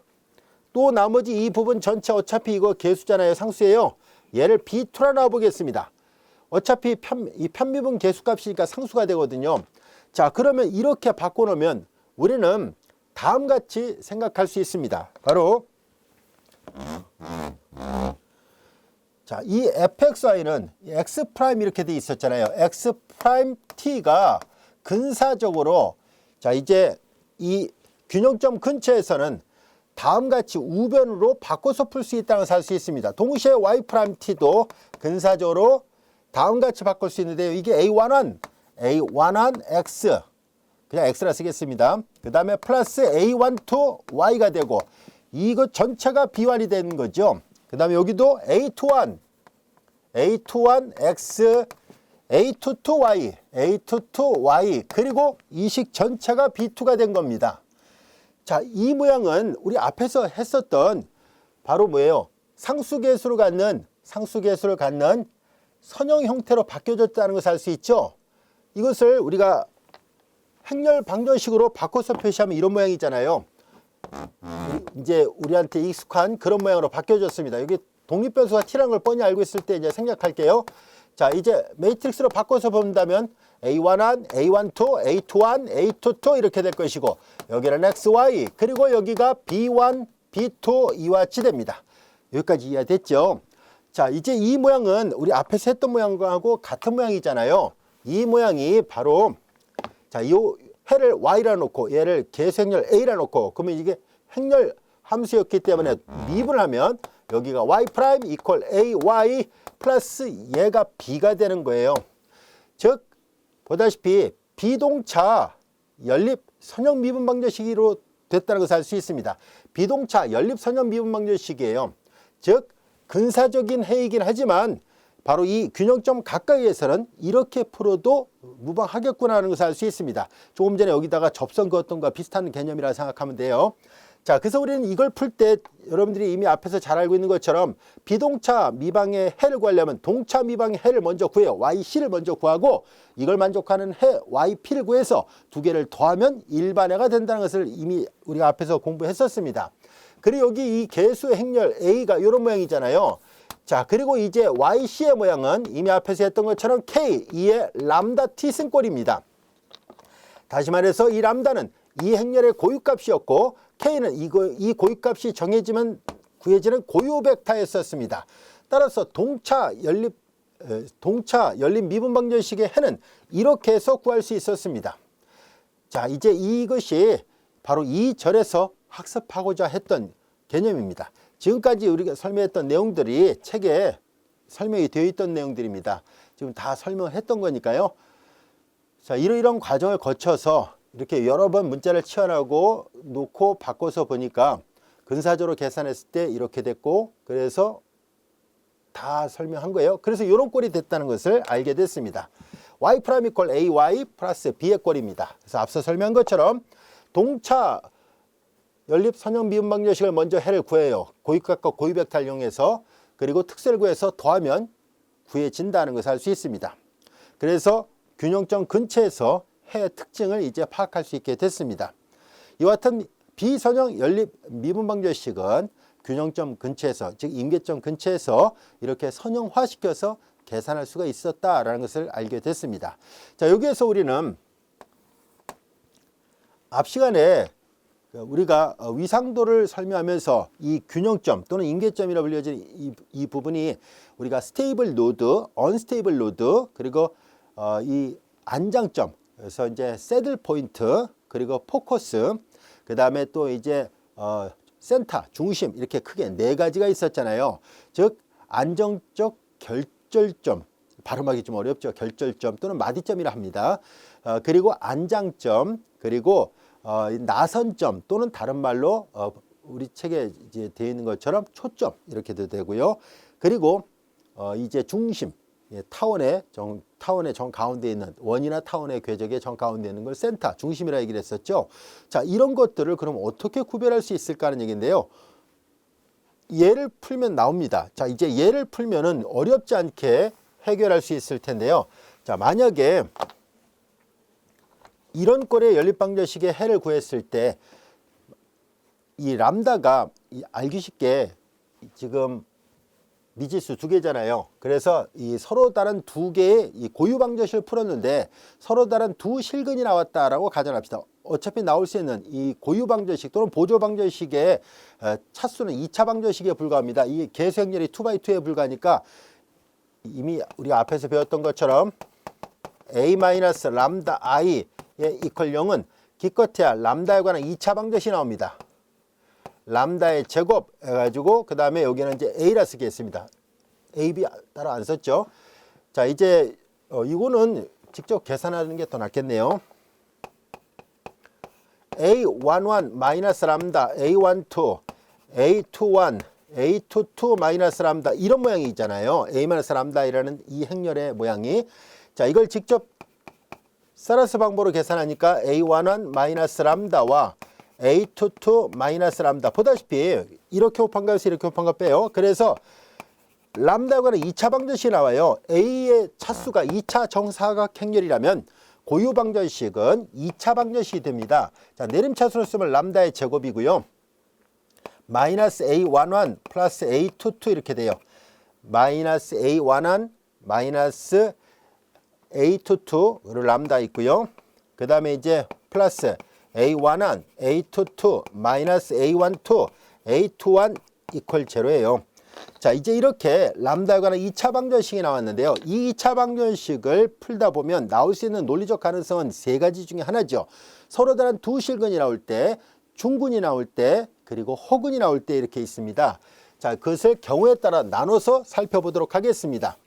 또 나머지 이 부분 전체 어차피 이거 계수잖아요. 상수예요. 얘를 B2라 놔보겠습니다. 어차피 이 편미분 계수값이니까 상수가 되거든요. 자, 그러면 이렇게 바꿔놓으면 우리는 다음같이 생각할 수 있습니다. 바로 자, 이 fxy는 x 프라임 이렇게 돼 있었잖아요. x 프라임 t가 근사적으로 자, 이제 이 균형점 근처에서는 다음같이 우변으로 바꿔서 풀 수 있다는 것을 알 수 있습니다. 동시에 y 프라임 t도 근사적으로 다음같이 바꿀 수 있는데요. 이게 a11 x 그냥 x라 쓰겠습니다. 그 다음에 플러스 a12 y가 되고 이거 전체가 b1이 되는 거죠. 그 다음에 여기도 a21 x a22y a22y 그리고 이 식 전체가 b2가 된 겁니다. 자, 이 모양은 우리 앞에서 했었던 바로 뭐예요? 상수계수를 갖는 선형 형태로 바뀌어졌다는 것을 알 수 있죠. 이것을 우리가 행렬 방정식으로 바꿔서 표시하면 이런 모양이잖아요. 이제 우리한테 익숙한 그런 모양으로 바뀌어졌습니다. 여기 독립변수가 t라는 걸 뻔히 알고 있을 때 이제 생략할게요. 자, 이제 매트릭스로 바꿔서 본다면 A11, A12, A21, A22 이렇게 될 것이고 여기는 XY 그리고 여기가 B1, B2 이와 같이 됩니다. 여기까지 이해됐죠? 자, 이제 이 모양은 우리 앞에서 했던 모양하고 같은 모양이잖아요. 이 모양이 바로 자, 이 해를 Y라 놓고 얘를 계수행렬 A라 놓고 그러면 이게 행렬 함수였기 때문에 미분을 하면 여기가 Y 프라임 이퀄 AY 플러스 얘가 B가 되는 거예요. 즉 보다시피 비동차 연립 선형 미분 방정식으로 됐다는 것을 알 수 있습니다. 비동차 연립 선형 미분 방정식이에요. 즉 근사적인 해이긴 하지만 바로 이 균형점 가까이에서는 이렇게 풀어도 무방하겠구나 하는 것을 알 수 있습니다. 조금 전에 여기다가 접선 그었던 것과 비슷한 개념이라 생각하면 돼요. 자, 그래서 우리는 이걸 풀 때 여러분들이 이미 앞에서 잘 알고 있는 것처럼 비동차 미방의 해를 구하려면 동차 미방의 해를 먼저 구해요. yc를 먼저 구하고 이걸 만족하는 해 yp를 구해서 두 개를 더하면 일반해가 된다는 것을 이미 우리가 앞에서 공부했었습니다. 그리고 여기 이 계수의 행렬 a가 이런 모양이잖아요. 자, 그리고 이제 yc의 모양은 이미 앞에서 했던 것처럼 k, 2의 람다 t 승꼴입니다. 다시 말해서 이 람다는 이 행렬의 고유값이었고 k는 이 고유값이 정해지면 구해지는 고유 벡터였었습니다. 따라서 동차 연립 미분 방정식의 해는 이렇게 해서 구할 수 있었습니다. 자, 이제 이것이 바로 이 절에서 학습하고자 했던 개념입니다. 지금까지 우리가 설명했던 내용들이 책에 설명이 되어 있던 내용들입니다. 지금 다 설명했던 거니까요. 자, 이런 과정을 거쳐서 이렇게 여러 번 문자를 치환하고 놓고 바꿔서 보니까 근사적으로 계산했을 때 이렇게 됐고 그래서 다 설명한 거예요. 그래서 이런 꼴이 됐다는 것을 알게 됐습니다. y 프라임 이퀄 ay 플러스 b의 꼴입니다. 그래서 앞서 설명한 것처럼 동차 연립 선형 미분 방정식을 먼저 해를 구해요. 고유값과 고유 벡터를 이용해서 그리고 특수를 구해서 더하면 구해진다는 것을 알 수 있습니다. 그래서 균형점 근처에서 해의 특징을 이제 파악할 수 있게 됐습니다. 이와 같은 비선형 연립 미분 방정식은 균형점 근처에서 즉 임계점 근처에서 이렇게 선형화시켜서 계산할 수가 있었다라는 것을 알게 됐습니다. 자, 여기에서 우리는 앞 시간에 우리가 위상도를 설명하면서 이 균형점 또는 임계점이라 불려진 이 부분이 우리가 스테이블 노드, 언스테이블 노드 그리고 이 안장점 그래서 이제 새들 포인트 그리고 포커스 그 다음에 또 이제 센터 중심 이렇게 크게 네 가지가 있었잖아요. 즉 안정적 결절점 발음하기 좀 어렵죠. 결절점 또는 마디점이라 합니다. 그리고 안장점 그리고 나선점 또는 다른 말로 우리 책에 이제 되어 있는 것처럼 초점 이렇게도 되고요. 그리고 이제 중심 타원의 정 가운데 있는 원이나 타원의 궤적의 정 가운데 있는 걸 센터, 중심이라 얘기를 했었죠. 자, 이런 것들을 그럼 어떻게 구별할 수 있을까 하는 얘기인데요. 얘를 풀면 나옵니다. 자, 이제 얘를 풀면은 어렵지 않게 해결할 수 있을 텐데요. 자, 만약에 이런 꼴의 연립방정식의 해를 구했을 때 이 람다가 알기 쉽게 지금 미지수 두 개잖아요. 그래서 이 서로 다른 두 개의 이 고유 방정식을 풀었는데 서로 다른 두 실근이 나왔다라고 가정합시다. 어차피 나올 수 있는 이 고유 방정식 또는 보조 방정식의 차수는 2차 방정식에 불과합니다. 이 계수행렬이 2×2에 불과하니까 이미 우리가 앞에서 배웠던 것처럼 a-람다 i의 이퀄 0은 기껏해야 람다에 관한 2차 방정식이 나옵니다. 람다의 제곱 해가지고 그 다음에 여기는 이제 a라 쓰겠습니다. a, b 따로 안 썼죠. 자, 이제 이거는 직접 계산하는 게 더 낫겠네요. a11 마이너스 람다, a12, a21, a22 마이너스 람다 이런 모양이 있잖아요. a 마이너스 람다이라는 이 행렬의 모양이. 자, 이걸 직접 사라스 방법으로 계산하니까 a11 마이너스 람다와 a22 마이너스 람다 보다시피 이렇게 곱한 거에서 이렇게 곱한 거 빼요. 그래서 람다과는 2차 방정식이 나와요. a의 차수가 2차 정사각 행렬이라면 고유 방정식은 2차 방정식이 됩니다. 자, 내림차수로 쓰면 람다의 제곱이고요. 마이너스 a11 플러스 a22 이렇게 돼요. 마이너스 a11 마이너스 a22 그리고 람다 있고요. 그 다음에 이제 플러스 a11, a22, 마이너스 a12, a21 이퀄 제로예요. 자, 이제 이렇게 람다에 관한 2차 방정식이 나왔는데요. 이 2차 방정식을 풀다 보면 나올 수 있는 논리적 가능성은 세 가지 중에 하나죠. 서로 다른 두 실근이 나올 때, 중근이 나올 때, 그리고 허근이 나올 때 이렇게 있습니다. 자, 그것을 경우에 따라 나눠서 살펴보도록 하겠습니다.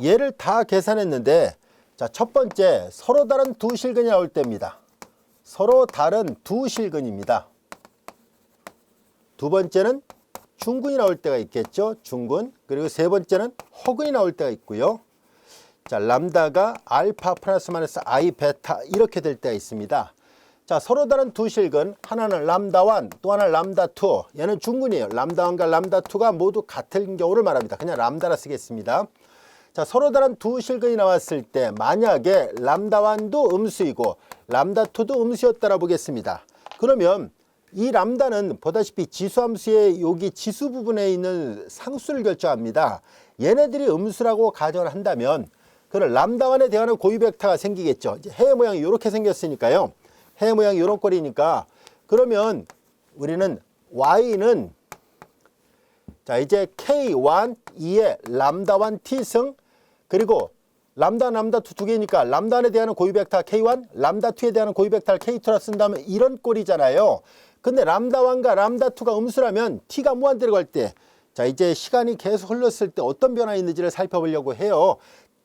얘를 다 계산했는데 자, 첫 번째 서로 다른 두 실근이 나올 때입니다. 서로 다른 두 실근입니다. 두 번째는 중근이 나올 때가 있겠죠. 중근. 그리고 세 번째는 허근이 나올 때가 있고요. 자, 람다가 알파 플러스 마이너스 i 베타 이렇게 될 때가 있습니다. 자, 서로 다른 두 실근 하나는 람다1 또 하나는 람다2 얘는 중근이에요. 람다1과 람다2가 모두 같은 경우를 말합니다. 그냥 람다라 쓰겠습니다. 자, 서로 다른 두 실근이 나왔을 때 만약에 람다1도 음수이고 람다2도 음수였다라 보겠습니다. 그러면 이 람다는 보다시피 지수함수의 여기 지수 부분에 있는 상수를 결정합니다. 얘네들이 음수라고 가정을 한다면 그럼 람다1에 대한 고유 벡터가 생기겠죠. 이제 해 모양이 이렇게 생겼으니까요. 해 모양이 이런 꼴이니까 그러면 우리는 y는 자, 이제 k1, 2의 람다1 t승 그리고 람다, 람다2 두 개니까 람다1에 대한 고유 벡터 k1, 람다2에 대한 고유 벡터 k2라 쓴다면 이런 꼴이잖아요. 근데 람다1과 람다2가 음수라면 t가 무한대로 갈 때 자, 이제 시간이 계속 흘렀을 때 어떤 변화가 있는지를 살펴보려고 해요.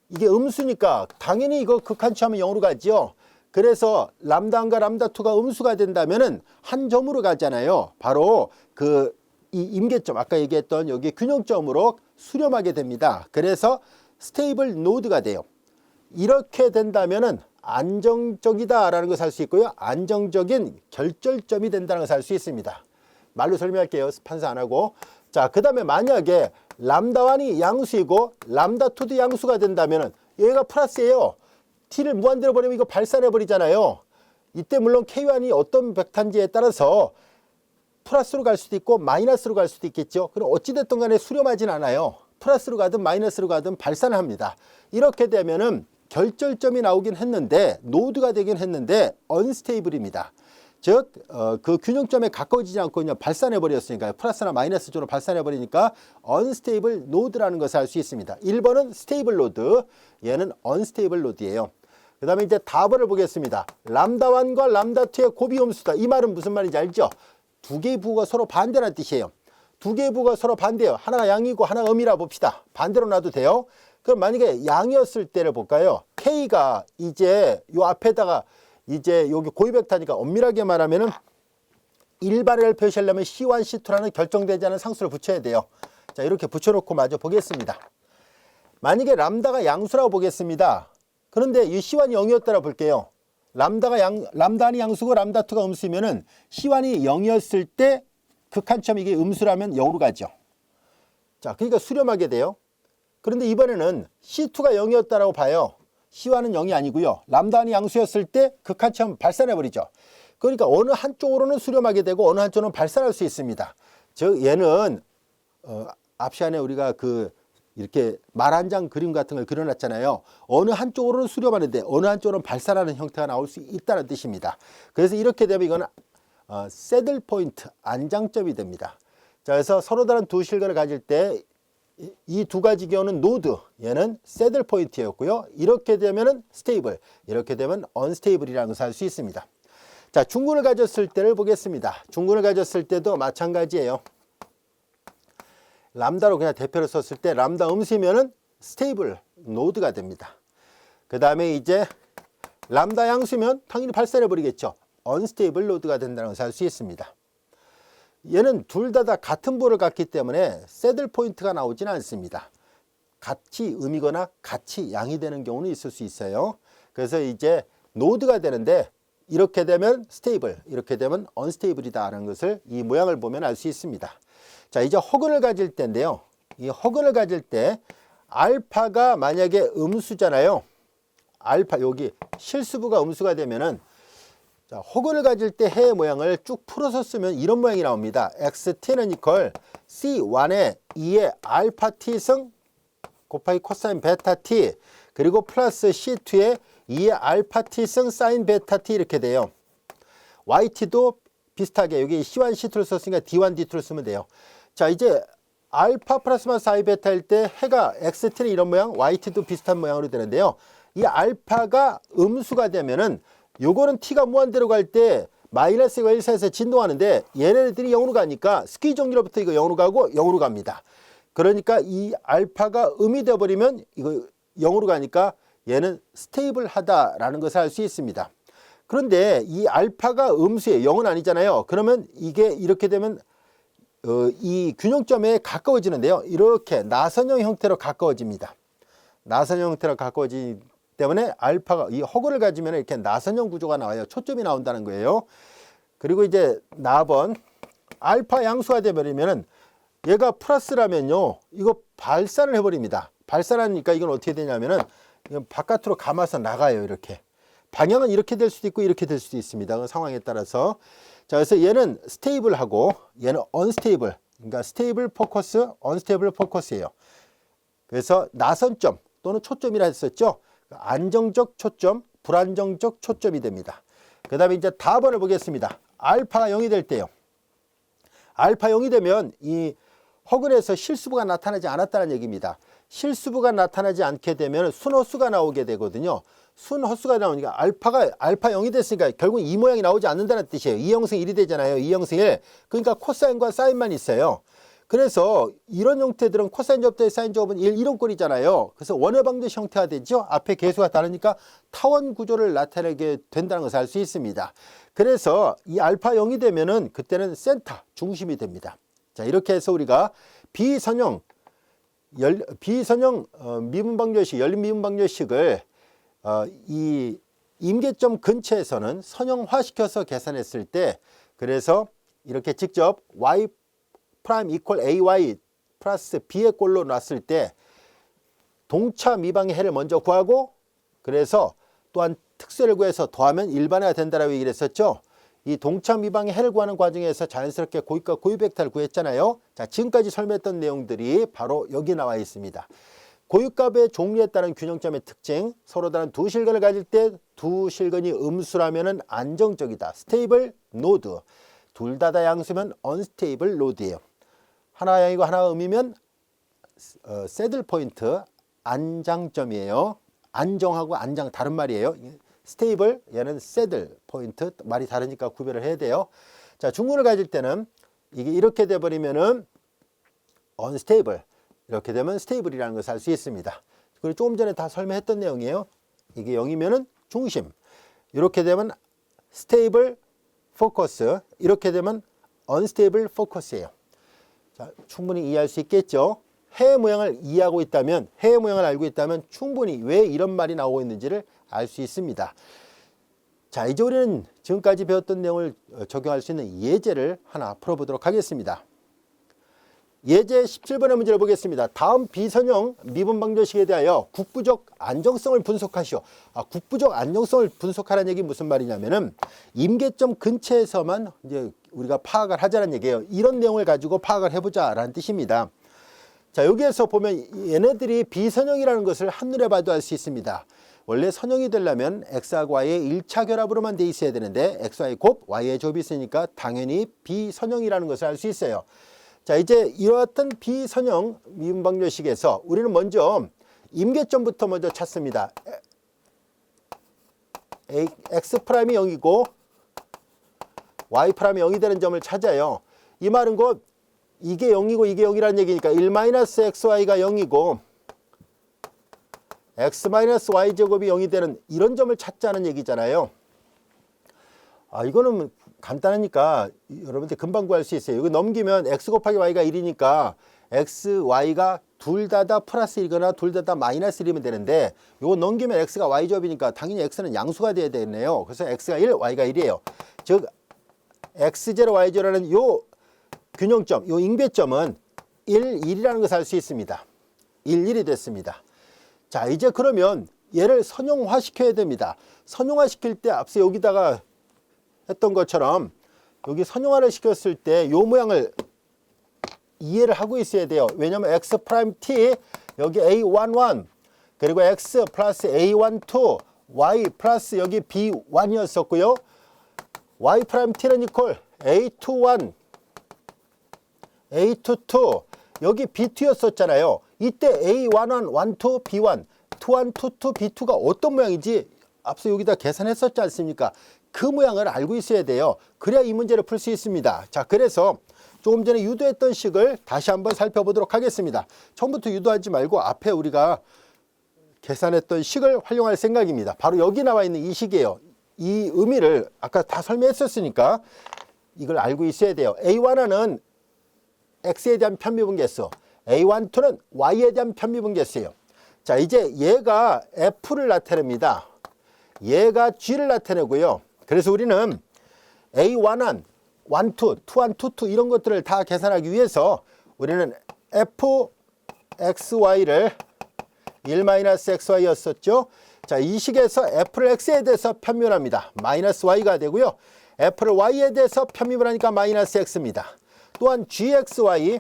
이게 음수니까 당연히 이거 극한 취하면 0으로 가죠. 그래서 람다1과 람다2가 음수가 된다면은 한 점으로 가잖아요. 바로 이 임계점 아까 얘기했던 여기 균형점으로 수렴하게 됩니다. 그래서 스테이블 노드가 돼요. 이렇게 된다면은 안정적이다라는 것을 알 수 있고요. 안정적인 결절점이 된다는 것을 알 수 있습니다. 말로 설명할게요. 판사 안 하고. 자, 그 다음에 만약에 람다1이 양수이고 람다2도 양수가 된다면은 얘가 플러스예요. t를 무한대로 버리면 이거 발산해 버리잖아요. 이때 물론 k1이 어떤 벡터인지에 따라서 플러스로 갈 수도 있고 마이너스로 갈 수도 있겠죠. 그럼 어찌됐든 간에 수렴하진 않아요. 플러스로 가든 마이너스로 가든 발산을 합니다. 이렇게 되면은 결절점이 나오긴 했는데 노드가 되긴 했는데 언스테이블입니다. 즉 그 균형점에 가까워지지 않고 그냥 발산해 버렸으니까 플러스나 마이너스 쪽으로 발산해 버리니까 언스테이블 노드라는 것을 알 수 있습니다. 1번은 스테이블 노드, 얘는 언스테이블 노드예요. 그 다음에 이제 답을 보겠습니다. 람다1과 람다2의 고비음수다. 이 말은 무슨 말인지 알죠? 두 개의 부호가 서로 반대라는 뜻이에요. 두 개의 부호가 서로 반대예요. 하나가 양이고 하나가 음이라 봅시다. 반대로 놔도 돼요. 그럼 만약에 양이었을 때를 볼까요? K가 이제 요 앞에다가 이제 여기 고유 벡터니까 엄밀하게 말하면은 일반을 표시하려면 C1, C2라는 결정되지 않은 상수를 붙여야 돼요. 자, 이렇게 붙여놓고 마저 보겠습니다. 만약에 람다가 양수라고 보겠습니다. 그런데 이 C1이 0이었다라 볼게요. 람다1이 양수고 람다2가 음수면은 C1이 0이었을 때 극한점 이게 음수라면 0으로 가죠. 자, 그러니까 수렴하게 돼요. 그런데 이번에는 C2가 0이었다라고 봐요. C1은 0이 아니고요. 람다1이 양수였을 때 극한점 발산해버리죠. 그러니까 어느 한쪽으로는 수렴하게 되고 어느 한쪽으로는 발산할 수 있습니다. 즉 얘는 앞 시간에 우리가 이렇게 말 한 장 그림 같은 걸 그려놨잖아요. 어느 한쪽으로는 수렴하는데 어느 한쪽으로는 발산하는 형태가 나올 수 있다는 뜻입니다. 그래서 이렇게 되면 이거는 새들 포인트, 안장점이 됩니다. 자, 그래서 서로 다른 두 실근을 가질 때 이 두 가지 경우는 노드, 얘는 새들 포인트였고요. 이렇게 되면은 스테이블, 이렇게 되면 언스테이블이라는 것을 알 수 있습니다. 자, 중군을 가졌을 때를 보겠습니다. 중군을 가졌을 때도 마찬가지예요. 람다로 그냥 대표를 썼을 때 람다 음수면은 스테이블 노드가 됩니다. 그 다음에 이제 람다 양수면 당연히 발산해 버리겠죠. 언스테이블 노드가 된다는 것을 알 수 있습니다. 얘는 둘 다 같은 부호를 갖기 때문에 새들 포인트가 나오지는 않습니다. 같이 음이거나 같이 양이 되는 경우는 있을 수 있어요. 그래서 이제 노드가 되는데 이렇게 되면 스테이블, 이렇게 되면 언스테이블이다라는 것을 이 모양을 보면 알 수 있습니다. 자, 이제 허근을 가질 때인데요. 이 허근을 가질 때 알파가 만약에 음수잖아요. 알파 여기 실수부가 음수가 되면은 자, 허근을 가질 때 해의 모양을 쭉 풀어서 쓰면 이런 모양이 나옵니다. xt는 이퀄 c1의 2의 알파 t승 곱하기 코사인 베타 t 그리고 플러스 c2의 2의 알파 t승 사인 베타 t 이렇게 돼요. yt도 비슷하게 여기 c1, c2를 썼으니까 d1, d2를 쓰면 돼요. 자, 이제 알파 플러스 마이너스 i 베타일 때 해가 xt는 이런 모양, yt도 비슷한 모양으로 되는데요. 이 알파가 음수가 되면은 요거는 t가 무한대로 갈 때 마이너스가 1, 4에서 진동하는데 얘네들이 0으로 가니까 스퀴 정렬로부터 이거 0으로 가고 0으로 갑니다. 그러니까 이 알파가 음이 되어버리면 이거 0으로 가니까 얘는 스테이블하다라는 것을 알 수 있습니다. 그런데 이 알파가 음수예요. 0은 아니잖아요. 그러면 이게 이렇게 되면 이 균형점에 가까워지는데요. 이렇게 나선형 형태로 가까워집니다. 나선형 형태로 가까워지기 때문에 알파가 이 허구를 가지면 이렇게 나선형 구조가 나와요. 초점이 나온다는 거예요. 그리고 이제 나번 알파 양수가 되버리면은 얘가 플러스라면요. 이거 발산을 해버립니다. 발산하니까 이건 어떻게 되냐면은 이건 바깥으로 감아서 나가요. 이렇게. 방향은 이렇게 될 수도 있고 이렇게 될 수도 있습니다. 그 상황에 따라서. 자, 그래서 얘는 스테이블하고 얘는 언스테이블. 그러니까 스테이블 포커스, 언스테이블 포커스예요. 그래서 나선점 또는 초점이라 했었죠. 안정적 초점, 불안정적 초점이 됩니다. 그 다음에 이제 다번을 보겠습니다. 알파가 0이 될 때요. 알파 0이 되면 이 허근에서 실수부가 나타나지 않았다는 얘기입니다. 실수부가 나타나지 않게 되면 순허수가 나오게 되거든요. 순허수가 나오니까 알파 0이 됐으니까 결국 이 모양이 나오지 않는다는 뜻이에요. 2형성 1이 되잖아요. 2형성 1. 그러니까 코사인과 사인만 있어요. 그래서 이런 형태들은 코사인 접대 사인 접은 1 이런 꼴이잖아요. 그래서 원의 방정식 형태가 되죠. 앞에 개수가 다르니까 타원 구조를 나타내게 된다는 것을 알 수 있습니다. 그래서 이 알파 0이 되면은 그때는 센터, 중심이 됩니다. 자, 이렇게 해서 우리가 비선형 미분 방정식, 열린 미분 방정식을 이 임계점 근처에서는 선형화시켜서 계산했을 때 그래서 이렇게 직접 y 프라임 이퀄 ay 플러스 b의 꼴로 놨을 때 동차 미방의 해를 먼저 구하고 그래서 또한 특수를 구해서 더하면 일반화가 된다라고 얘기를 했었죠. 이 동차 미방의 해를 구하는 과정에서 자연스럽게 고유값 고유 벡터를 구했잖아요. 자, 지금까지 설명했던 내용들이 바로 여기 나와 있습니다. 고유값의 종류에 따른 균형점의 특징, 서로 다른 두 실근을 가질 때 두 실근이 음수라면은 안정적이다. 스테이블 노드. 둘 다 양수면 언스테이블 노드예요. 하나 양이고 하나 음이면 새들 포인트 안장점이에요. 안정하고 안장 다른 말이에요. 스테이블 얘는 새들 포인트 말이 다르니까 구별을 해야 돼요. 자, 중군을 가질 때는 이게 이렇게 돼 버리면은 언스테이블 이렇게 되면 스테이블이라는 것을 알 수 있습니다. 그리고 조금 전에 다 설명했던 내용이에요. 이게 0이면은 중심. 이렇게 되면 스테이블 포커스. 이렇게 되면 언스테이블 포커스예요. 자, 충분히 이해할 수 있겠죠. 해의 모양을 이해하고 있다면, 해의 모양을 알고 있다면 충분히 왜 이런 말이 나오고 있는지를 알 수 있습니다. 자, 이제 우리는 지금까지 배웠던 내용을 적용할 수 있는 예제를 하나 풀어보도록 하겠습니다. 예제 17번의 문제를 보겠습니다. 다음 비선형 미분방정식에 대하여 국부적 안정성을 분석하시오. 국부적 안정성을 분석하라는 얘기 무슨 말이냐면은 임계점 근처에서만 이제 우리가 파악을 하자는 얘기예요. 이런 내용을 가지고 파악을 해보자라는 뜻입니다. 자, 여기에서 보면 얘네들이 비선형이라는 것을 한눈에 봐도 알 수 있습니다. 원래 선형이 되려면 x하고 y의 1차 결합으로만 돼 있어야 되는데 xy 곱 y의 조합이 있으니까 당연히 비선형이라는 것을 알 수 있어요. 자, 이제 이러한 비선형 미분방정식에서 우리는 먼저 임계점부터 먼저 찾습니다. x'이 0이고 y'이 0이 되는 점을 찾아요. 이 말은 곧 이게 0이고 이게 0이라는 얘기니까 1-xy가 0이고 x-y제곱이 0이 되는 이런 점을 찾자는 얘기잖아요. 이거는 간단하니까 여러분들 금방 구할 수 있어요. 이거 넘기면 x 곱하기 y가 1이니까 x, y가 둘 다 플러스 1이거나 둘 다 마이너스 1이면 되는데 이거 넘기면 x가 y제곱이니까 당연히 x는 양수가 돼야 되네요. 그래서 x가 1, y가 1이에요. 즉 x0, y0라는 요 균형점, 요 임계점은 1, 1이라는 것을 알 수 있습니다. 1, 1이 됐습니다. 자, 이제 그러면 얘를 선형화 시켜야 됩니다. 선형화 시킬 때 앞서 여기다가 했던 것처럼 여기 선형화를 시켰을 때 요 모양을 이해를 하고 있어야 돼요. 왜냐면 x 프라임 t 여기 a11 그리고 x 플러스 a12 y 플러스 여기 b1이었었고요. y 프라임 t는 이퀄 a21 a22 여기 b2였었잖아요. 이때 a11 12 b1 21 22 b2가 어떤 모양인지 앞서 여기다 계산했었지 않습니까? 그 모양을 알고 있어야 돼요. 그래야 이 문제를 풀 수 있습니다. 자, 그래서 조금 전에 유도했던 식을 다시 한번 살펴보도록 하겠습니다. 처음부터 유도하지 말고 앞에 우리가 계산했던 식을 활용할 생각입니다. 바로 여기 나와 있는 이 식이에요. 이 의미를 아까 다 설명했었으니까 이걸 알고 있어야 돼요. A1은 x에 대한 편미분계수, A12는 y에 대한 편미분계수예요. 자, 이제 얘가 f를 나타냅니다. 얘가 g를 나타내고요. 그래서 우리는 A11, 12, 21, 22 이런 것들을 다 계산하기 위해서 우리는 fxy를 1-xy였었죠. 자, 이 식에서 f를 x에 대해서 편미분합니다. 마이너스 y가 되고요. f를 y에 대해서 편미분하니까 마이너스 x입니다. 또한 gxy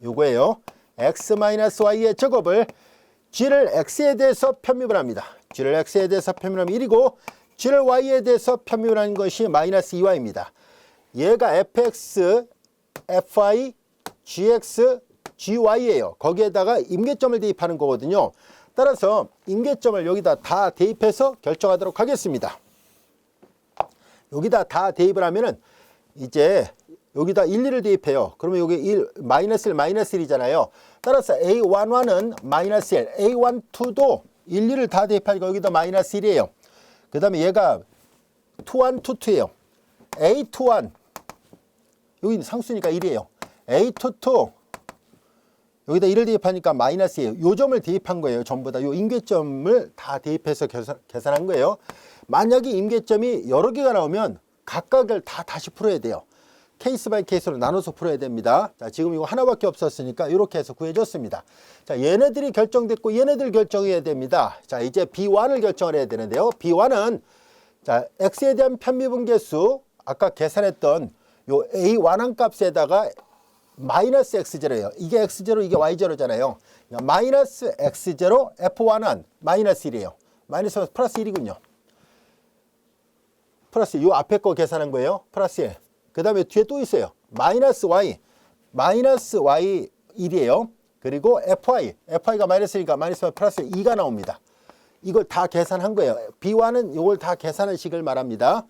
요거예요. x-y의 제곱을 g를 x에 대해서 편미분합니다. g를 x에 대해서 편미분하면 1이고 g를 y에 대해서 편미분하는 것이 마이너스 2y입니다. 얘가 fx, fy, gx, gy예요. 거기에다가 임계점을 대입하는 거거든요. 따라서 임계점을 여기다 다 대입해서 결정하도록 하겠습니다. 여기다 다 대입을 하면은 이제 여기다 1, 2를 대입해요. 그러면 여기 1, 마이너스 1, 마이너스 1이잖아요. 따라서 A11은 마이너스 1, A12도 1, 2를 다 대입하니까 여기다 마이너스 1이에요. 그 다음에 얘가 21, 22예요. A21, 여기 상수니까 1이에요. A22, 여기다 1을 대입하니까 마이너스예요. 요 점을 대입한 거예요. 전부 다 요 임계점을 다 대입해서 계산한 거예요. 만약에 임계점이 여러 개가 나오면 각각을 다 다시 풀어야 돼요. 케이스 바이 케이스로 나눠서 풀어야 됩니다. 자, 지금 이거 하나밖에 없었으니까 이렇게 해서 구해줬습니다. 자, 얘네들이 결정됐고 얘네들 결정해야 됩니다. 자, 이제 B1을 결정을 해야 되는데요. B1은 자, x에 대한 편미분계수 아까 계산했던 요 A1한 값에다가 마이너스 x0예요. 이게 x0, 이게 y0잖아요. 마이너스 x0 f1은 마이너스 1이에요. 마이너스 플러스 1이군요. 플러스 요 앞에 거 계산한 거예요. 플러스 1. 그 다음에 뒤에 또 있어요. 마이너스 y 1이에요. 그리고 fy가 마이너스니까 마이너스 플러스 2가 나옵니다. 이걸 다 계산한 거예요. B1은 이걸 다 계산한 식을 말합니다.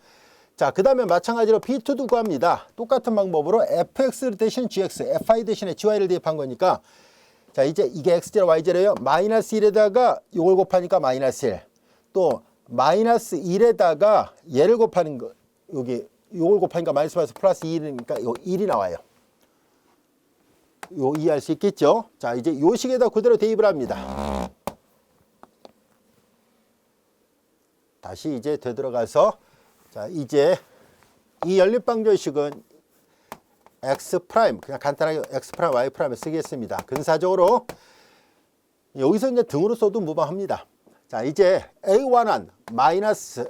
자, 그 다음에 마찬가지로 B2도 구합니다. 똑같은 방법으로 fx 대신 gx, fy 대신에 gy를 대입한 거니까 자, 이제 이게 x0, y0예요. 마이너스 1에다가 이걸 곱하니까 마이너스 1. 또 마이너스 1에다가 얘를 곱하는 거 여기 요걸 곱하니까 마이너스 플러스 2니까 요 1이 나와요. 요 이해할 수 있겠죠? 자, 이제 요 식에다 그대로 대입을 합니다. 다시 이제 되돌아가서 자, 이제 이 연립방정식은 x 프라임, 그냥 간단하게 x 프라임, y 프라임을 쓰겠습니다. 근사적으로 여기서 이제 등으로 써도 무방합니다. 자, 이제 a11 마이너스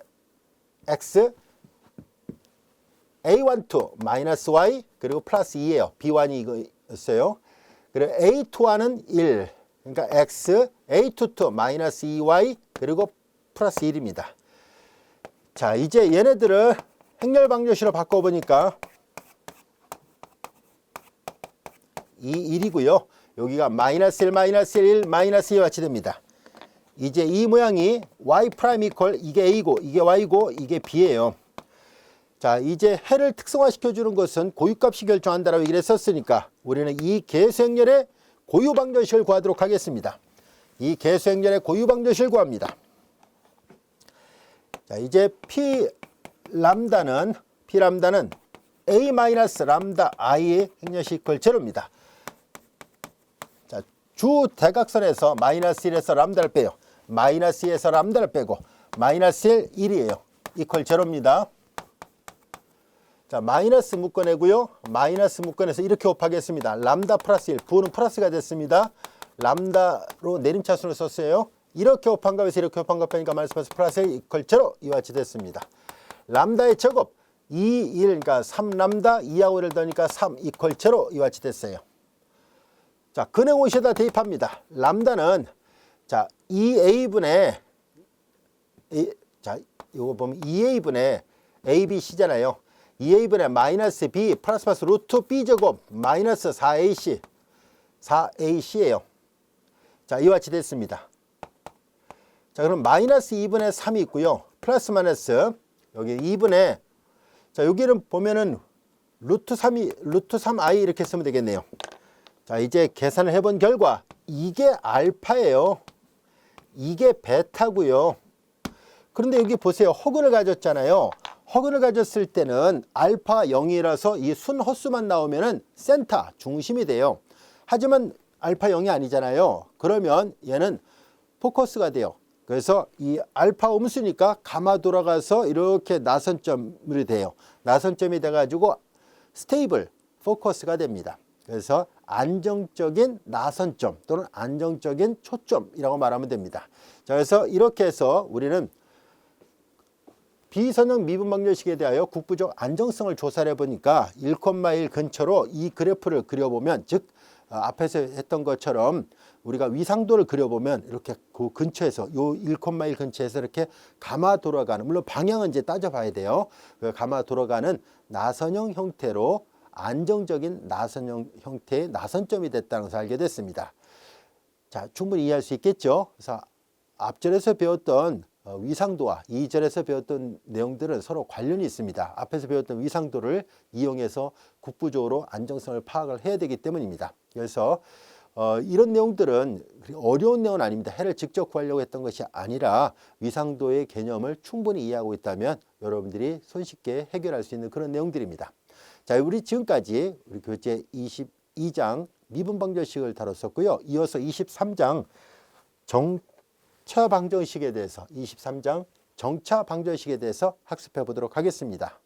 x, a12 마이너스 y, 그리고 플러스 2예요. b1이 이거였어요. 그리고 a21은 1, 그러니까 x, a22 마이너스 2y, 그리고 플러스 1입니다. 자, 이제 얘네들을 행렬방정식으로 바꿔보니까 이 1이고요. 여기가 마이너스 1, 마이너스 1, 마이너스 2와 같이 됩니다. 이제 이 모양이 y 프라임 이퀄 이게 a고 이게 y고 이게 b예요. 자, 이제 해를 특성화시켜 주는 것은 고유값이 결정한다라고 얘기를 했었으니까 우리는 이 계수행렬의 고유방정식을 구하도록 하겠습니다. 이 계수행렬의 고유방정식을 구합니다. 자, 이제 p 람다는 a 마이너스 람다 i의 행렬식 이퀄 제로입니다. 자, 주 대각선에서 마이너스 1에서 람다를 빼요. 마이너스 2에서 람다를 빼고 마이너스 1, 1이에요. 이퀄 제로입니다. 자, 마이너스 묶어내고요. 마이너스 묶어내서 이렇게 곱하겠습니다. 람다 플러스 1, 부호는 플러스가 됐습니다. 람다로 내림차순을 썼어요. 이렇게 곱한 값에서 이렇게 곱한 값 빼니까 마이너스 플러스 1 이퀄 제로 이와 같이 됐습니다. 람다의 제곱 2, 1, 그러니까 3람다 2하고 1을 더니까 3 이퀄 제로 이와 같이 됐어요. 자, 근행호시에다 대입합니다. 람다는 자, 2a분의 자, 이거 보면 2a분의 abc잖아요. 2a분의 마이너스 b 플러스 플러스 루트 b제곱 마이너스 4ac예요. 자, 이와 같이 됐습니다. 자, 그럼 마이너스 2분의 3이 있고요. 플러스 마이너스 여기 2분의 자, 여기는 보면은 루트 3i 이렇게 쓰면 되겠네요. 자, 이제 계산을 해본 결과 이게 알파예요. 이게 베타고요. 그런데 여기 보세요. 허근을 가졌잖아요. 허근을 가졌을 때는 알파 0이라서 이 순 헛수만 나오면은 센터, 중심이 돼요. 하지만 알파 0이 아니잖아요. 그러면 얘는 포커스가 돼요. 그래서 이 알파 음수니까 가마 돌아가서 이렇게 나선점이 돼요. 나선점이 돼가지고 스테이블, 포커스가 됩니다. 그래서 안정적인 나선점 또는 안정적인 초점이라고 말하면 됩니다. 자, 그래서 이렇게 해서 우리는 비선형 미분방정식에 대하여 국부적 안정성을 조사를 해보니까 1,1 근처로 이 그래프를 그려보면 즉 앞에서 했던 것처럼 우리가 위상도를 그려보면 이렇게 그 근처에서 요 1,1 근처에서 이렇게 감아 돌아가는, 물론 방향은 이제 따져봐야 돼요. 그 감아 돌아가는 나선형 형태로 안정적인 나선형 형태의 나선점이 됐다는 것을 알게 됐습니다. 자, 충분히 이해할 수 있겠죠. 그래서 앞절에서 배웠던 위상도와 2절에서 배웠던 내용들은 서로 관련이 있습니다. 앞에서 배웠던 위상도를 이용해서 국부적으로 안정성을 파악을 해야 되기 때문입니다. 그래서 이런 내용들은 어려운 내용은 아닙니다. 해를 직접 구하려고 했던 것이 아니라 위상도의 개념을 충분히 이해하고 있다면 여러분들이 손쉽게 해결할 수 있는 그런 내용들입니다. 자, 우리 지금까지 우리 교재 22장 미분방정식을 다뤘었고요. 이어서 23장 정차 방정식에 대해서 23장 정차 방정식에 대해서 학습해 보도록 하겠습니다.